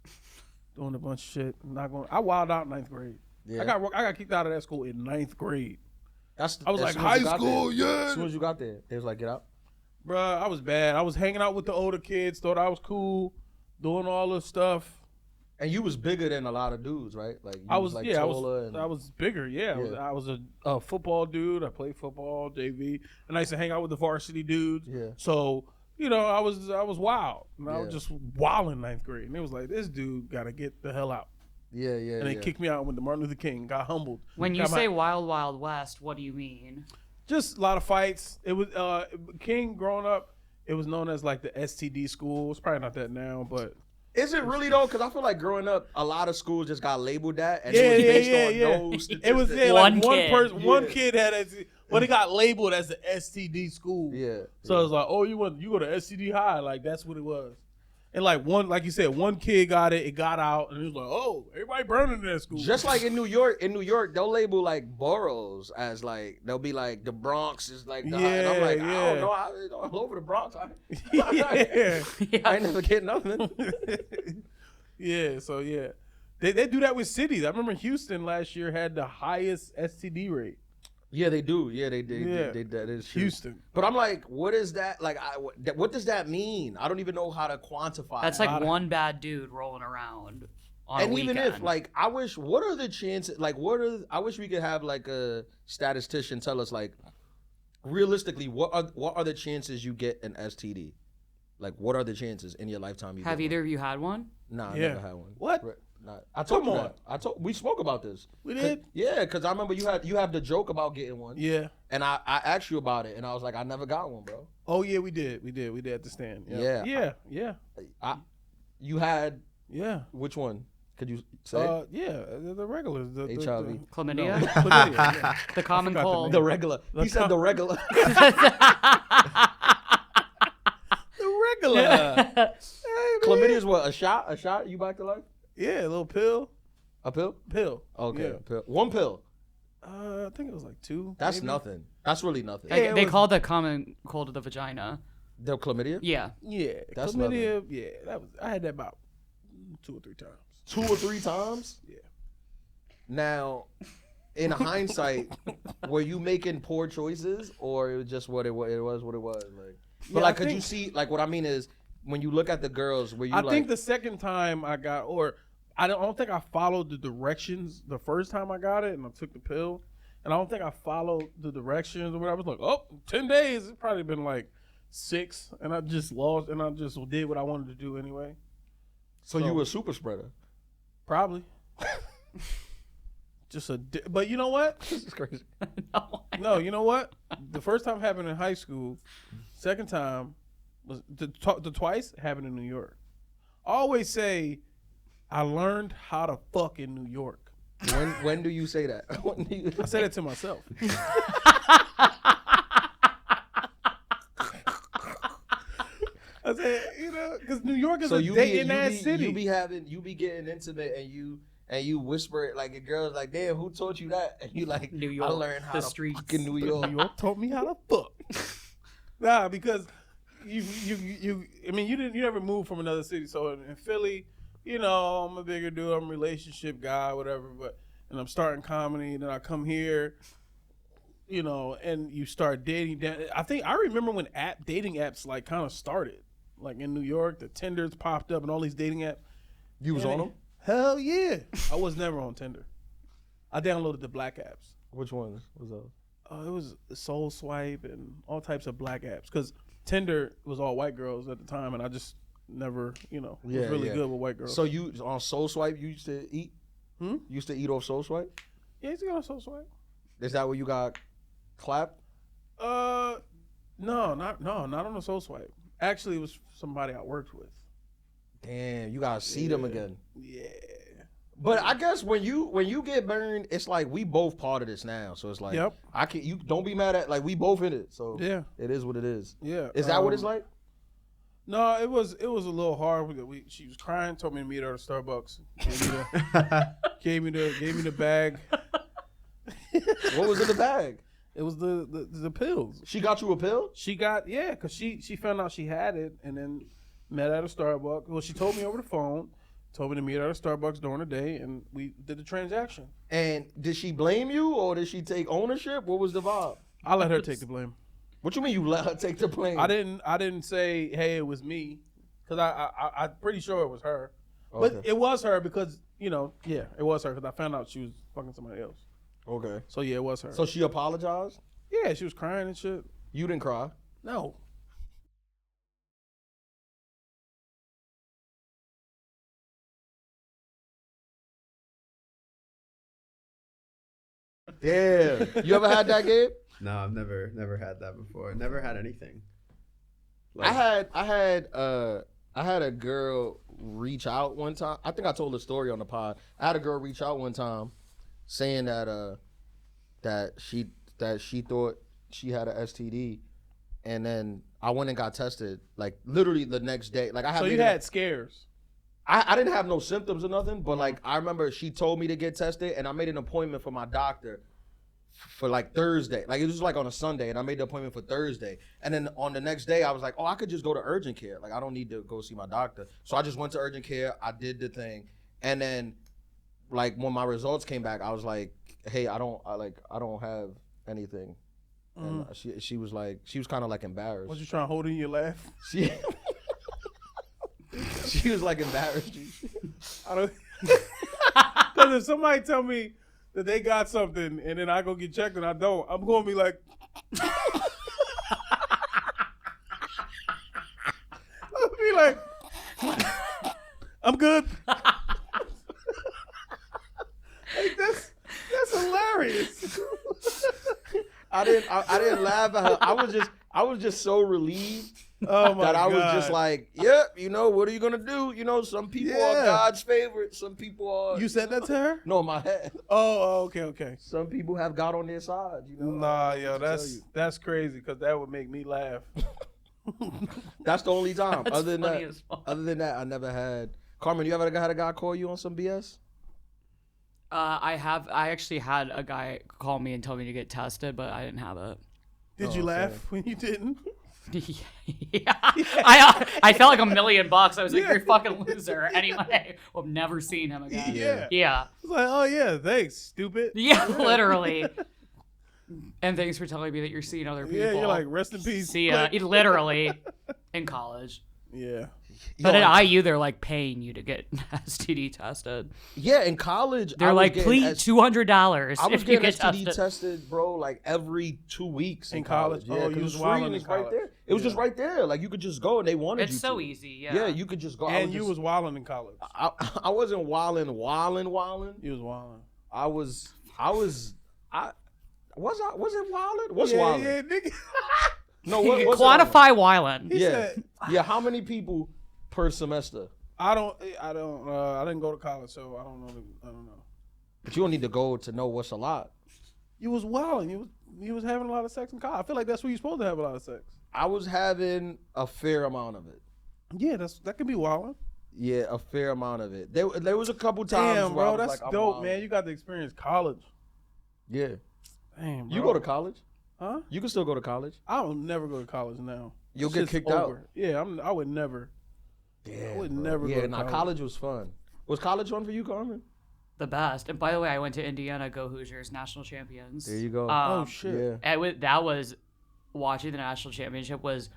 doing a bunch of shit. I wilded out in 9th grade. Yeah. I got kicked out of that school in 9th grade. That's. I was as like, soon as high you got school, there. yeah. As soon as you got there, they was like, get out. Bruh, I was bad. I was hanging out with the older kids, thought I was cool, doing all this stuff. And you was bigger than a lot of dudes, right? Like you I was like yeah, taller I was bigger. Yeah, Yeah. I was a football dude. I played football, JV, and I used to hang out with the varsity dudes. Yeah. So I was wild. And I was Yeah. just wild in 9th grade, and it was like, this dude got to get the hell out. Yeah, yeah. And they yeah. kicked me out and went to Martin Luther King. Got humbled. When you Got my- say Wild Wild West, what do you mean? just a lot of fights. It was King growing up. It was known as like the STD school. It's probably not that now, but Is it really though? Because I feel like growing up, a lot of schools just got labeled that, and Yeah, it was yeah, based yeah, on yeah. those statistics. it was like One one kid. person, one Yeah. kid had it got labeled as the STD school. Yeah. So it was like, oh, you go to STD high, like that's what it was. And like you said, one kid got it, it got out, and it was like, oh, everybody burning in that school. Just like in New York, they'll label like boroughs as like they'll be like the Bronx is like the and I'm like, I Yeah, don't know, all over the Bronx. yeah. I ain't never get nothing. Yeah, so yeah. They do that with cities. I remember Houston last year had the highest STD rate. Yeah, they do. Yeah, they did. Yeah. That is true. Houston. But I'm like, what is that? Like, what does that mean? I don't even know how to quantify. That's it. like one bad dude rolling around on And a even weekend. if like, I wish. What are the chances? Like, I wish we could have like a statistician tell us like, realistically, what are the chances you get an STD? Like, what are the chances in your lifetime you have get either of you had one? one? Nah, I Yeah. never had one. What? Nah, I told Come you on. that. We spoke about this. We did? Yeah, because I remember you have the joke about getting one. Yeah. And I asked you about it, and I was like, I never got one, bro. Oh yeah, we did at the stand. Yeah. Yeah. You had Yeah. which one? Could you say? Yeah, the regulars. The HIV. Chlamydia? No, chlamydia, yeah. The common forgot the cold. The regular. He said the regular. The regular. Chlamydia is what? A shot? A shot? You back to life? Yeah, a little pill. A pill? Pill. Okay. Yeah. A pill. One pill. I think it was like 2. That's maybe. nothing. That's really nothing. They, Yeah, it they was- call the common cold of the vagina. The chlamydia? Yeah. Yeah, That's chlamydia. Yeah, that was. I had that about 2 or 3 times. 2 or 3 times? Yeah. Now, in hindsight, were you making poor choices, or it was just what it was? What it was? Like, but Yeah, like, I could you think- see? Like, what I mean is, when you look at the girls, were you I like? think the second time I got, or I don't think I followed the directions the first time I got it, and I took the pill, and I don't think I followed the directions or whatever. I was like, oh, 10 days. It's probably been like 6, and I just lost, and I just did what I wanted to do anyway. so you were a super spreader. Probably. But you know what? This is crazy. No, you know what? The first time happened in high school. Second time was the twice happened in New York. I always say I learned how to fuck in New York. When do you say that? When do you? I said it to myself. I said, because New York is So a you dating ass city. you be getting intimate, and you whisper it like a girl's like, damn, who taught you that? And you like, New York, I learned how the to streets. fuck in New York. New York taught me how to fuck. Nah, because you I mean, you never moved from another city. So in Philly, I'm a bigger dude. I'm a relationship guy, whatever. And I'm starting comedy, and then I come here. you know, and you start dating. I remember when dating apps like kind of started, like in New York, the Tinders popped up and all these dating apps. You was on them? Hell yeah! I was never on Tinder. I downloaded the black apps. Which ones was those? It was Soul Swipe and all types of black apps because Tinder was all white girls at the time, and I just never, you know, was really good with white girls. So you on Soul Swipe? You used to eat? You used to eat off Soul Swipe? Yeah, it's got Soul Swipe. Is that where you got clapped? No, not on the Soul Swipe. Actually, it was somebody I worked with. Damn, you gotta see them again. Yeah. But I guess when you get burned, it's like we both part of this now. So it's like you don't be mad at like we both in it. So yeah, it is what it is. Yeah. Is that what it's like? No, it was a little hard. She was crying, told me to meet her at Starbucks. Gave me the bag. What was in the bag? It was the pills. She got you a pill? She got because she found out she had it and then met at a Starbucks. Well, she told me over the phone. Told me to meet her at Starbucks during the day, and we did the transaction. And did she blame you, or did she take ownership? What was the vibe? I let her take the blame. What you mean you let her take the blame? I didn't say, hey, it was me, because I'm pretty sure it was her. Okay. But it was her because, you know, yeah, it was her because I found out she was fucking somebody else. Okay. So, yeah, it was her. So she apologized? Yeah, she was crying and shit. You didn't cry? No. Damn. You ever had that, Gabe? No, I've never had that before. Never had anything. I had a girl reach out one time. I think I told the story on the pod. I had a girl reach out one time saying that she thought she had a STD, and then I went and got tested like literally the next day. Like So you had scares. I didn't have no symptoms or nothing, but like I remember she told me to get tested, and I made an appointment for my doctor for like Thursday. Like it was like on a Sunday, and I made the appointment for Thursday. And then on the next day, I was like, oh, I could just go to urgent care. Like I don't need to go see my doctor. So I just went to urgent care. I did the thing, and then like when my results came back, I was like, hey, I don't have anything. And she was kind of like embarrassed. Was you trying to hold in your laugh? She was like embarrassed. I don't. Because if somebody tell me that they got something and then I go get checked and I don't, I'm going to be like. I'll be like, I'm good. Like that's hilarious. I didn't laugh at her. I was just so relieved. Oh my that I was God. just like, yep, you know, what are you gonna do? You know, some people are God's favorite, some people are. You said that to her? No, in my head. Oh, okay. Some people have God on their side, you know. Nah, yo, that's crazy because that would make me laugh. That's the only time. That's Other funny as fuck. than that, I never had. Carmen, you ever had a guy call you on some BS? I actually had a guy call me and tell me to get tested, but I didn't have it. Did you laugh when you didn't? Yeah. I felt like $1,000,000. I was like, you're a fucking loser. Anyway, well, I've never seen him again. Yeah. It's like, oh yeah, thanks, stupid. Yeah, literally. And thanks for telling me that you're seeing other people. Yeah, you're like, rest in peace. See ya. Literally in college. Yeah. But at IU, they're like paying you to get STD tested. Yeah, in college, They're like, please, $200 I was if you getting get STD tested, bro, like every 2 weeks in college. Yeah, Oh, you 'cause was it's wilding free and in it's right college. there. It was just right there. Like you could just go and they wanted It's you so to. easy, yeah. Yeah, you could just go. And you was wilding in college. I wasn't wilding. You was wilding. Was it wilding? What's Yeah, wilding? yeah, nigga. No, what, what's Quantify wildin'. He Yeah, said, yeah. How many people per semester? I didn't go to college, so I don't know. But you don't need to go to know what's a lot. You was wilding. You was having a lot of sex in college. I feel like that's where you're supposed to have a lot of sex. I was having a fair amount of it. Yeah, that can be wilding. Yeah, a fair amount of it. There was a couple times. Damn, where I bro, was that's like, I'm dope, wilding. man. You got to experience college. Yeah. Damn, bro. You go to college? Huh? You can still go to college. I will never go to college now. You'll Shit's get kicked over. out. Yeah, I would never. Yeah, I would bro. never go Yeah, to nah, college. college was fun. Was college fun for you, Carmen? The best. And by the way, I went to Indiana, go Hoosiers, national champions. There you go. Oh shit. Yeah. That was watching the national championship was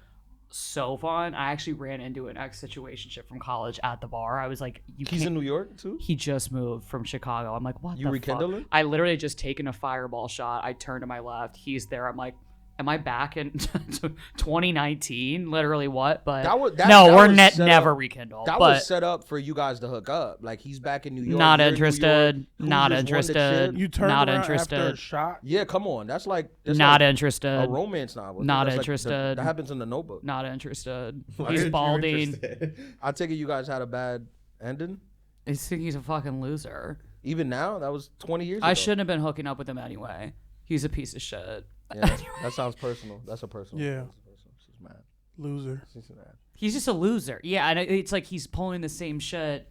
so fun. I actually ran into an ex-situationship from college at the bar. I was like, He's in New York too? He just moved from Chicago. I'm like, what You the rekindling? fuck? I literally just taken a fireball shot. I turned to my left. He's there. I'm like, am I back in 2019? Literally what? But we're never rekindled. That was set up for you guys to hook up. Like he's back in New York. Not you're in New interested. York, Not Hoosiers won the interested. chip. You turned Not around interested. after a shot. Yeah, come on. That's like Not like interested. a romance novel. Not That's like interested. that happens in the Notebook. Not interested. Why He's aren't you balding. interested? I take it you guys had a bad ending. I think he's a fucking loser. Even now, that was 20 years ago. I shouldn't have been hooking up with him anyway. He's a piece of shit. Yeah, that sounds personal. That's a personal. Yeah. That's a personal. She's mad. Loser. She's mad. He's just a loser. Yeah, and it's like he's pulling the same shit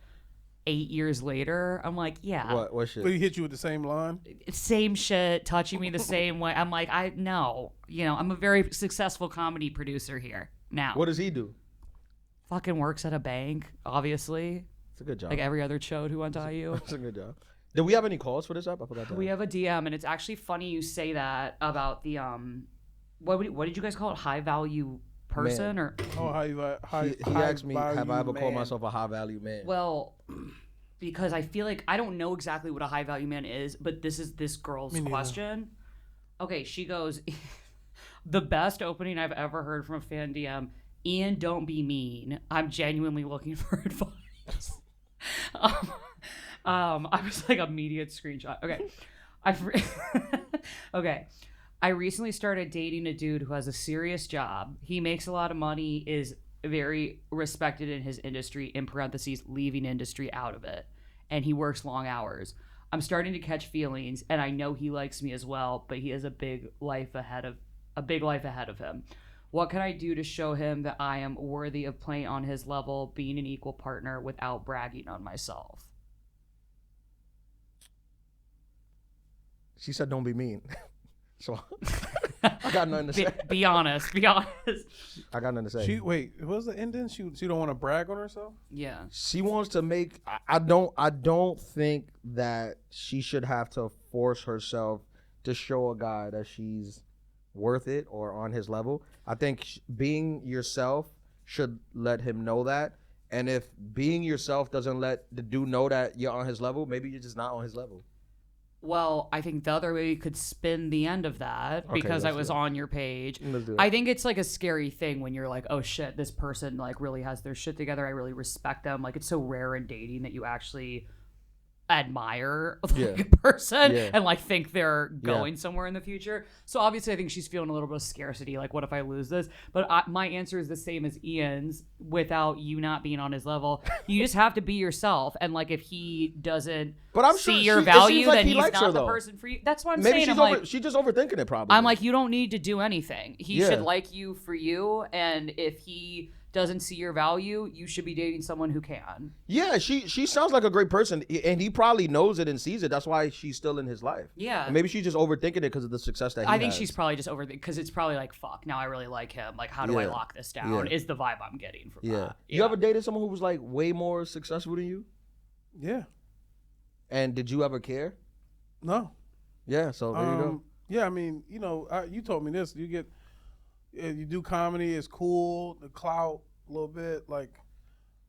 8 years later. I'm like, yeah. What shit? But he hit you with the same line. Same shit, touching me the same way. I'm like, no. You know, I'm a very successful comedy producer here now. What does he do? Fucking works at a bank, obviously. It's a good job. Like every other chode who went to IU. It's a good job. Did we have any calls for this app? I forgot that. We have a DM, and it's actually funny you say that about the what did you guys call it? High value person Man. or Oh, how you like? He asked me, have I ever called myself a high value man? well, because I feel like I don't know exactly what a high value man is, but this is this girl's Me neither. question. Okay, she goes, the best opening I've ever heard from a fan DM. Ian, don't be mean. I'm genuinely looking for advice. I was like immediate screenshot. Okay. Okay. I recently started dating a dude who has a serious job. He makes a lot of money, is very respected in his industry, in parentheses, leaving industry out of it. And he works long hours. I'm starting to catch feelings, and I know he likes me as well, but he has a big life ahead of him. What can I do to show him that I am worthy of playing on his level, being an equal partner without bragging on myself? She said, "Don't be mean." So I got nothing to say. Be honest. Be honest. I got nothing to say. Wait, what's the ending? She don't want to brag on herself. Yeah. She wants to make. I don't think that she should have to force herself to show a guy that she's worth it or on his level. I think being yourself should let him know that. And if being yourself doesn't let the dude know that you're on his level, maybe you're just not on his level. Well, I think the other way you could spin the end of that, Okay, because I let's was do it. on your page. Let's do it. I think it's like a scary thing when you're like, oh shit, this person like really has their shit together. I really respect them. Like it's so rare in dating that you actually admire like, a person and like think they're going somewhere in the future. So obviously I think she's feeling a little bit of scarcity, like what if I lose this? But my answer is the same as Ian's, without you not being on his level. You just have to be yourself, and like if he doesn't see your value, then he's not the person for you. That's what I'm saying. She's just overthinking it probably. I'm like, you don't need to do anything. He should like you for you, and if he doesn't see your value, you should be dating someone who can. Yeah, she sounds like a great person, and he probably knows it and sees it. That's why she's still in his life. Yeah. And maybe she's just overthinking it because of the success that he I think has. she's probably just overthinking, because it's probably like, fuck, now I really like him. Like, how do I lock this down? Is the vibe I'm getting from that. You ever dated someone who was like way more successful than you? Yeah. And did you ever care? No. Yeah, so there you go. Yeah, I mean, you know, you told me this. You do comedy, it's cool, the clout a little bit. Like,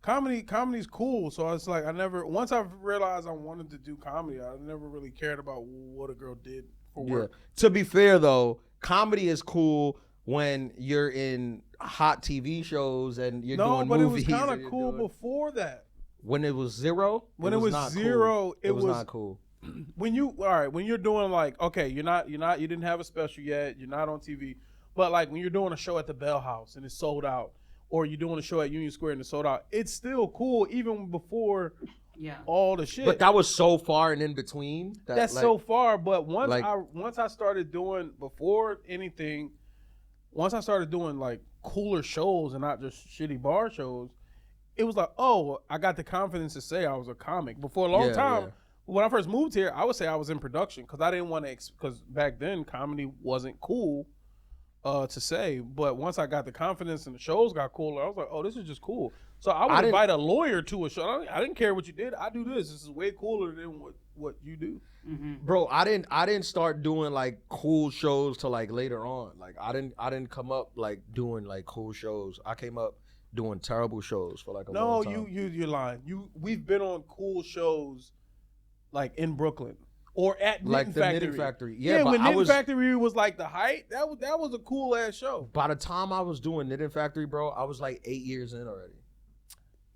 comedy's cool. So it's like, once I realized I wanted to do comedy, I never really cared about what a girl did for work. To be fair, though, comedy is cool when you're in hot TV shows and you're doing movies. No, but it was kind of cool before that. When it was zero? When it was not zero, cool. It was not cool. When you're doing like, okay, you didn't have a special yet, you're not on TV, but like when you're doing a show at the Bell House and it's sold out, or you're doing a show at Union Square and it's sold out, it's still cool even before all the shit. But that was so far and in between. That's like, so far, but once I started doing, before anything, once I started doing like cooler shows and not just shitty bar shows, it was like, oh, I got the confidence to say I was a comic. But for a long time, when I first moved here, I would say I was in production because I didn't want to, because back then comedy wasn't cool to say. But once I got the confidence and the shows got cooler, I was like, oh, this is just cool. So I would invite a lawyer to a show. I didn't care what you did. I do this. This is way cooler than what what you do. Bro, I didn't start doing like cool shows till like later on. Like I didn't come up like doing like cool shows. I came up doing terrible shows for like a long time. You're lying. We've been on cool shows like in Brooklyn or at like Knitting the Factory. Knitting Factory. Yeah, but when I Knitting was Factory was like the height. That was a cool ass show. by the time I was doing Knitting Factory, bro, I was like 8 years in already.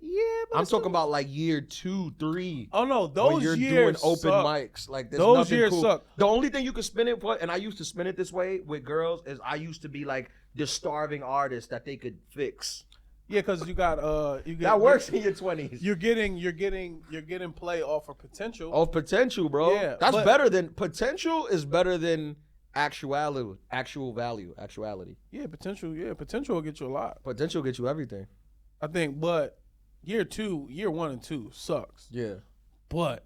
Yeah, but I'm talking about like year 2, 3. Oh no, When those you're years doing open suck. mics, like there's Those nothing years cool. suck. The only thing you can spin it for, and I used to spin it this way with girls, is I used to be like the starving artist that they could fix. Yeah, because That works in your 20s. You're getting play off of potential. Of potential, bro. Yeah, That's but- better than potential is better than actuality. Yeah, potential will get you a lot. Potential gets you everything. I think, but year 1 and 2 sucks. Yeah. But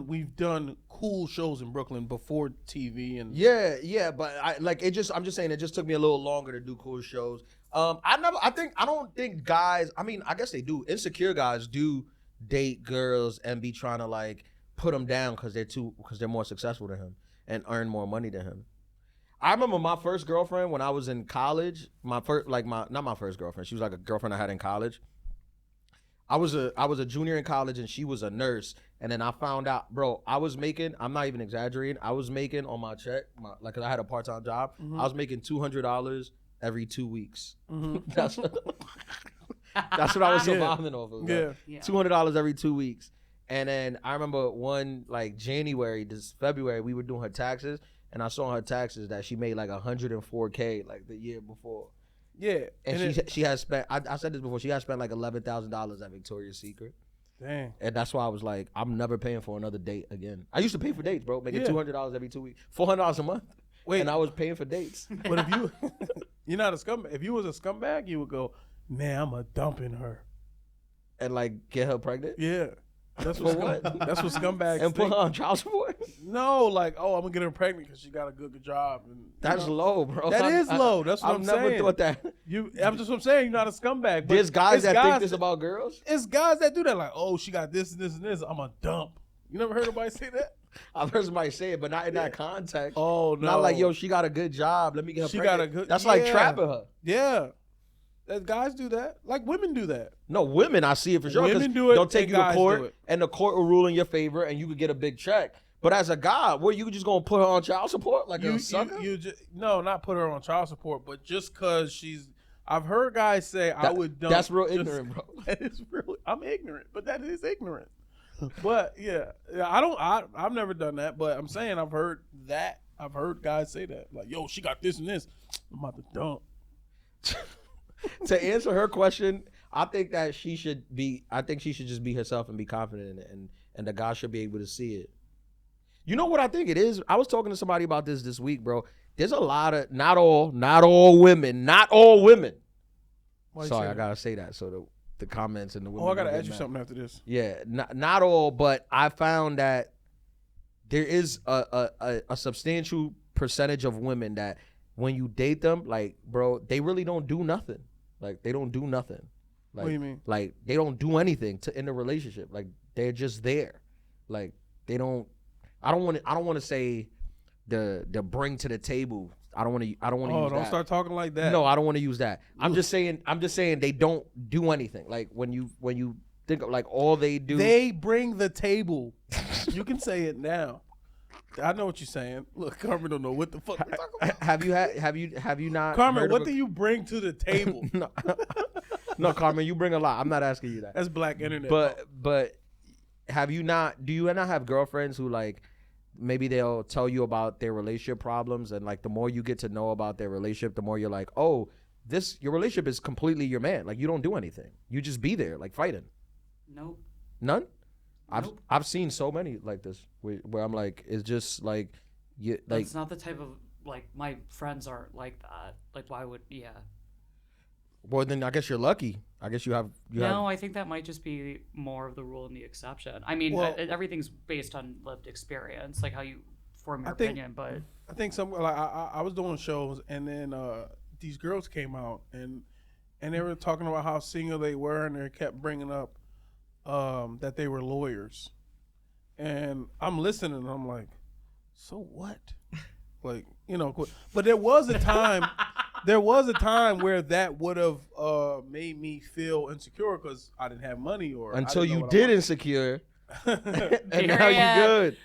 we've done cool shows in Brooklyn before TV and Yeah, but I'm just saying it just took me a little longer to do cool shows. I don't think guys, I mean, I guess they do. Insecure guys do date girls and be trying to like put them down because they're more successful than him and earn more money than him. I remember my first girlfriend when I was in college. Not my first girlfriend. She was like a girlfriend I had in college. I was a junior in college and she was a nurse. And then I found out, bro, I'm not even exaggerating. I was making on my check, like 'cause I had a part-time job. I was making $200 every 2 weeks. That's what I was surviving off of. Yeah. Yeah. $200 every 2 weeks. And then I remember one like February, we were doing her taxes. And I saw on her taxes that she made like $104K like the year before. yeah. And she has spent, I said this before, she has spent like $11,000 at Victoria's Secret. Dang. And that's why I was like, I'm never paying for another date again. I used to pay for dates, bro, making Yeah. $200 every 2 weeks, $400 a month. Wait. And I was paying for dates. But if you're not a scumbag. If you was a scumbag, you would go, man, I'm a dumping her. And like get her pregnant. Yeah. That's For what what? That's what scumbags And put think. her on child support. No, like, oh, I'm gonna get her pregnant because she got a good job. And, That's low, bro. That is low. That's what I'm never saying. thought that. I'm just what I'm saying. You're not a scumbag. But There's guys it's that think this about girls. It's guys that do that. Like, oh, she got this and this and this. I'm a dump. You never heard nobody say that? I've heard somebody say it, but not in that context. Oh no. Not like, yo, she got a good job. Let me get her She pregnant. got a good. That's like yeah. trapping her. Yeah. That guys do that. Like women do that. No, women, I see it for sure. 'Cause Women do it, they'll take and you to guys do court, it. and the court will rule in your favor, and you could get a big check. But as a guy, what, you just gonna put her on child support like a sucker? You just no, not put her on child support, but just cause she's. I've heard guys say I would dump. That's real just- ignorant, bro. That is real. I'm ignorant, but that is ignorant. But yeah, I've never done that, but I'm saying I've heard that. I've heard guys say that, like, yo, she got this and this. I'm about to dump. To answer her question, I think she should just be herself and be confident in it, and the guy should be able to see it. You know what I think it is? I was talking to somebody about this week, bro. There's a lot of not all women. Why you Sorry, say I that? gotta say that so the comments and the women. Oh, I gotta don't get ask you mad. something after this. Yeah, not all, but I found that there is a substantial percentage of women that when you date them, like, bro, they really don't do nothing. Like, they don't do nothing. Like, What do you mean? Like, they don't do anything in the relationship. Like, they're just there. Like, they don't. I don't want to say the bring to the table. I don't want to. Oh, use don't that. start talking like that. No, I don't want to use that. I'm just saying they don't do anything. Like when you think of like all they do. They bring the table. You can say it now. I know what you're saying. Look, Carmen don't know what the fuck we're talking about. Have you not? Carmen, heard what of do you bring to the table? No, Carmen, you bring a lot. I'm not asking you that. That's black internet. But have you not? Do you not have girlfriends who like maybe they'll tell you about their relationship problems, and like the more you get to know about their relationship, the more you're like, oh, your relationship is completely your man. Like you don't do anything. You just be there, like fighting. Nope. None. Nope. I've seen so many like this where I'm like, it's just like you like. That's not the type of like my friends aren't like that. Like why would Well, then I guess you're lucky. I guess you have. No, I think that might just be more of the rule than the exception. I mean, Well- everything's based on lived experience, like how you form your I think- opinion. But I think I was doing shows, and then these girls came out, and they were talking about how single they were, and they kept bringing up that they were lawyers, and I'm listening, and I'm like, so what? Like, you know, but there was a time. There was a time where that would have made me feel insecure because I didn't have money or Until I didn't know you what did insecure, and now you Yeah. good.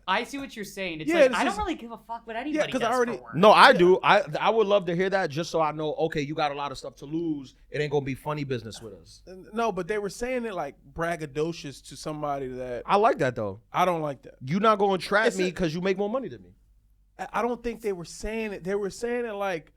I see what you're saying. It's Yeah, like this I don't is- really give a fuck what anybody 'cause does I already- for work. No, I do. I would love to hear that just so I know. Okay, you got a lot of stuff to lose. It ain't gonna be funny business with us. No, but they were saying it like braggadocious to somebody that I like that though. I don't like that. You not gonna trap It's me a- because you make more money than me. I don't think they were saying it. They were saying it like,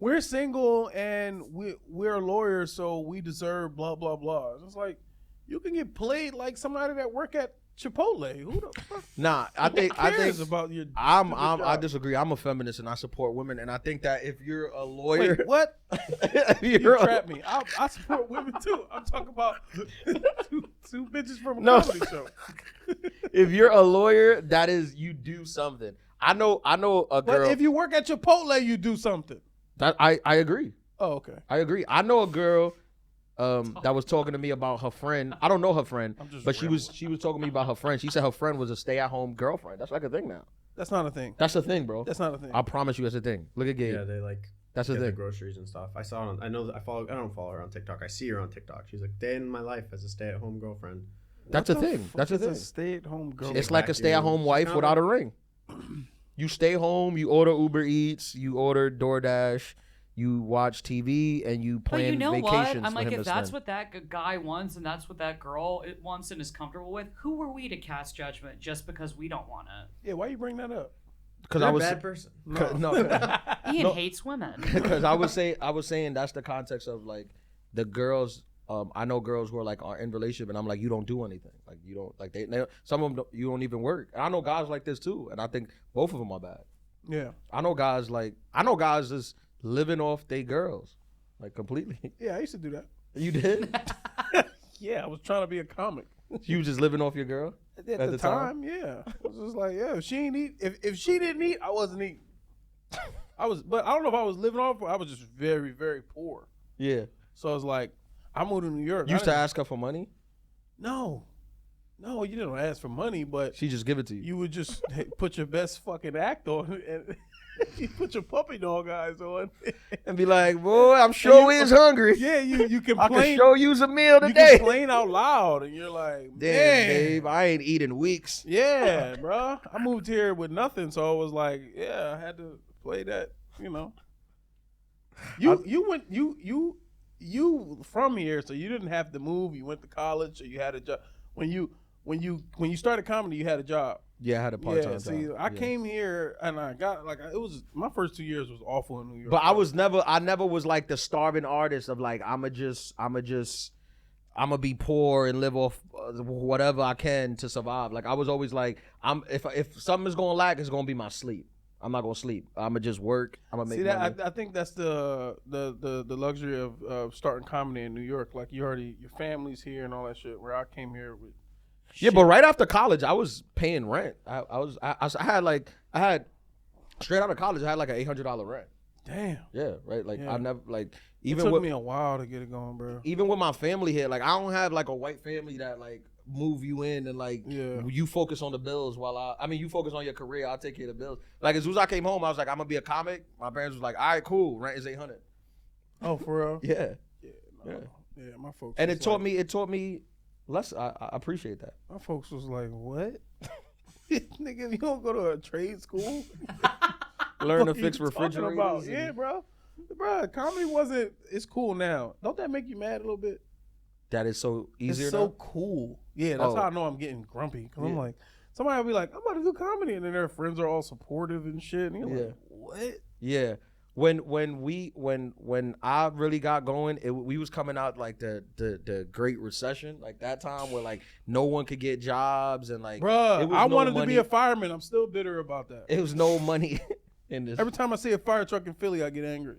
we're single and we're lawyers, so we deserve blah blah blah. It's like you can get played like somebody that work at Chipotle. Who the fuck Nah, I think cares about your? I job? disagree. I'm a feminist and I support women, and I think that if you're a lawyer, Wait, what? if You you're a- trap me. I support women too. I'm talking about two bitches from a No. comedy show. if you're a lawyer, that is you do something. I know a But girl. if you work at Chipotle, you do something. that I agree. Oh, okay. I agree. I know a girl that was talking to me about her friend. I don't know her friend, I'm just but she was talking to me about her friend. She said her friend was a stay-at-home girlfriend. That's like a thing now. That's not a thing. That's a thing, bro. That's not a thing. I promise you, that's a thing. Look at Gabe. Yeah, they like That's the get the thing. groceries and stuff. I saw it on, I know that I don't follow her on TikTok. I see her on TikTok. She's like, day in my life as a stay-at-home girlfriend. That's a thing. That's a thing. Stay-at-home girl. It's like a stay-at-home She's wife kinda without a like- ring. You stay home, you order Uber Eats, you order DoorDash, you watch TV, and you But plan you know what? vacations I'm for like, him if to that's spend. what that guy wants and that's what that girl wants and is comfortable with, who are we to cast judgment just because we don't want it? Yeah, why you bring that up? Because You're I was a bad person. Ian hates women. because I was saying that's the context of like the girls. I know girls who are like are in relationship, and I'm like, you don't do anything. Like you don't like they some of them you don't even work. And I know guys like this too, and I think both of them are bad. Yeah. I know guys just living off they girls, like completely. Yeah, I used to do that. You did? Yeah, I was trying to be a comic. You was just living off your girl? At the time, yeah. I was just like, yeah, if she ain't eat, if she didn't eat, I wasn't eating. But I don't know if I was living off or I was just very, very poor. Yeah. So I was like, I moved to New York. You used I to didn't- ask her for money? No, you didn't ask for money, but She just give it to you. you would just put your best fucking act on and you put your puppy dog eyes on. And be like, boy, I'm sure we is hungry. Yeah, you I can complain. show you a meal You today. complain out loud, and you're like, Damn, man, babe, I ain't eating weeks. yeah, bro. I moved here with nothing, so I was like, yeah, I had to play that, you know. You from here, so you didn't have to move. You went to college, so you had a job. When you started comedy, you had a job. Yeah, I had a part-time Yeah, see, job. I came here and I got it was my first 2 years was awful in New York. But I never was like the starving artist of like I'ma be poor and live off whatever I can to survive. Like I was always like if something is gonna lack, it's gonna be my sleep. I'm not gonna sleep. I'ma just work. I'ma make see money. that I think that's the luxury of starting comedy in New York. Like your family's here and all that shit. Where I came here with Yeah, but right after college, I was paying rent. I had straight out of college, I had like an $800 rent. damn. Yeah, right. Like Yeah. I never like It even took with me a while to get it going, bro. even with my family here. Like I don't have like a white family that like move you in and like Yeah. you focus on the bills while I mean you focus on your career. I'll take care of the bills. Like as soon as I came home, I was like I'm gonna be a comic. My parents was like, all right, cool. Rent is $800. Oh, for real? Yeah, No. Yeah. Yeah, my folks. and was it taught like, me. Less. I appreciate that. My folks was like, "What, nigga? You don't go to a trade school? Learn to What fix you talking refrigerators. about? and- Yeah, bro. Comedy wasn't. It's cool now. Don't that make you mad a little bit? That is so easier. It's so now? cool. Yeah, that's Oh. how I know I'm getting grumpy. Because I'm Yeah. like, somebody will be like, I'm about to do comedy. And then their friends are all supportive and shit. And you're Yeah. like, what? Yeah. When I really got going, we was coming out like the Great Recession, like that time where like no one could get jobs and like Bruh, it was I no wanted to money. be a fireman. I'm still bitter about that. It was no money in this. Every time I see a fire truck in Philly, I get angry.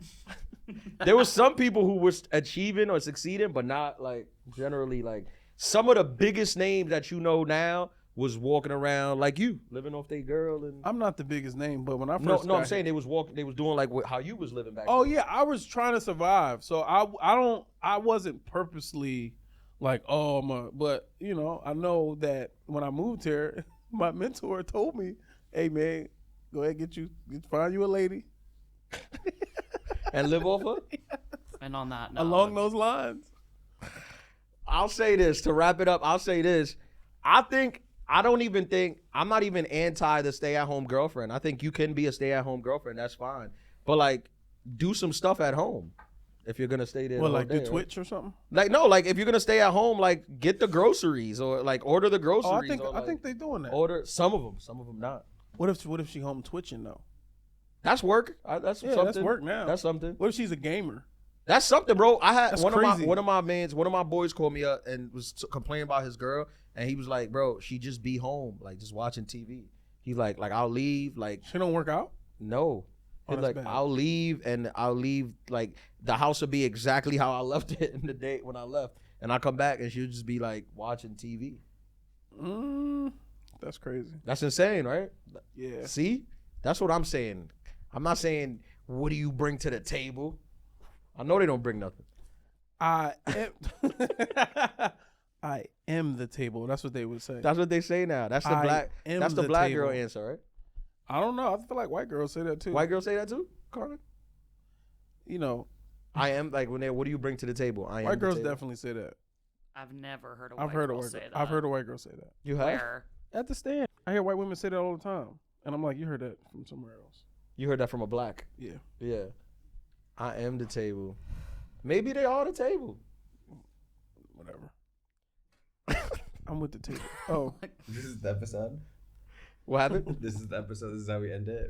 There was some people who was achieving or succeeding, but not like generally like some of the biggest names that you know now was walking around like you, living off their girl and. I'm not the biggest name, but when I first No, got I'm saying here- they was doing like how you was living back. Oh then. yeah, I was trying to survive. So I wasn't purposely like, oh, but you know, I know that when I moved here, my mentor told me, hey man, go ahead, find you a lady. And live off her? And on that note, Along those lines. I'll say this to wrap it up. I'll say this. I'm not even anti the stay-at-home girlfriend. I think you can be a stay-at-home girlfriend. That's fine. But like, do some stuff at home if you're gonna stay there. Well, the whole like day, do Twitch or something. Like no, like if you're gonna stay at home, like get the groceries or like order the groceries. Oh, I think they're doing that. Order some of them not. What if she home twitching though? That's work. That's something. That's work now. That's something. What if she's a gamer? That's something, bro. I had That's one crazy. of my boys called me up and was complaining about his girl, and he was like, "Bro, she just be home, like just watching TV." He's like I'll leave, like She don't work out. no. Oh, He's that's like bad. I'll leave like the house will be exactly how I left it in the day when I left, and I come back and she'll just be like watching TV. That's crazy. That's insane, right? Yeah. See, that's what I'm saying. I'm not saying what do you bring to the table. I know they don't bring nothing. I am the table. That's what they would say. That's what they say now. That's the I black. am That's the the black girl table. answer, right? I don't know. I feel like white girls say that too. White girls say that too, Carmen. You know, I am like when they. What do you bring to the table? I am. white the girls table. definitely say that. I've never heard a I've white heard a girl white say girl. that. I've heard a white girl say that. You have. Where? At the stand, I hear white women say that all the time, and I'm like, you heard that from somewhere else. You heard that from a black. Yeah. Yeah. I am the table. Maybe they are the table. Whatever. I'm with the table. Oh, This is the episode. What happened? This is the episode. This is how we end it,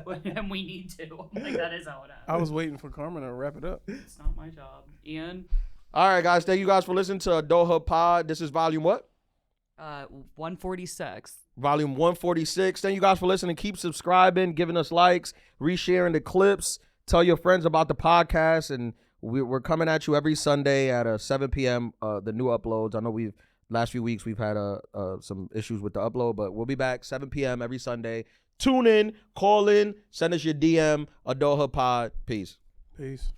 right? And we need to. Like, that is how it happens. I was waiting for Carmen to wrap it up. It's not my job. Ian, All right, guys. Thank you guys for listening to Adulthood Pod. This is volume what? 146. Volume 146. Thank you guys for listening. Keep subscribing, giving us likes, resharing the clips. Tell your friends about the podcast. And we're coming at you every Sunday at 7 p.m. The new uploads. I know last few weeks we've had some issues with the upload, but we'll be back 7 p.m. every Sunday. Tune in, call in, send us your DM, Adulthood Pod. Peace. Peace.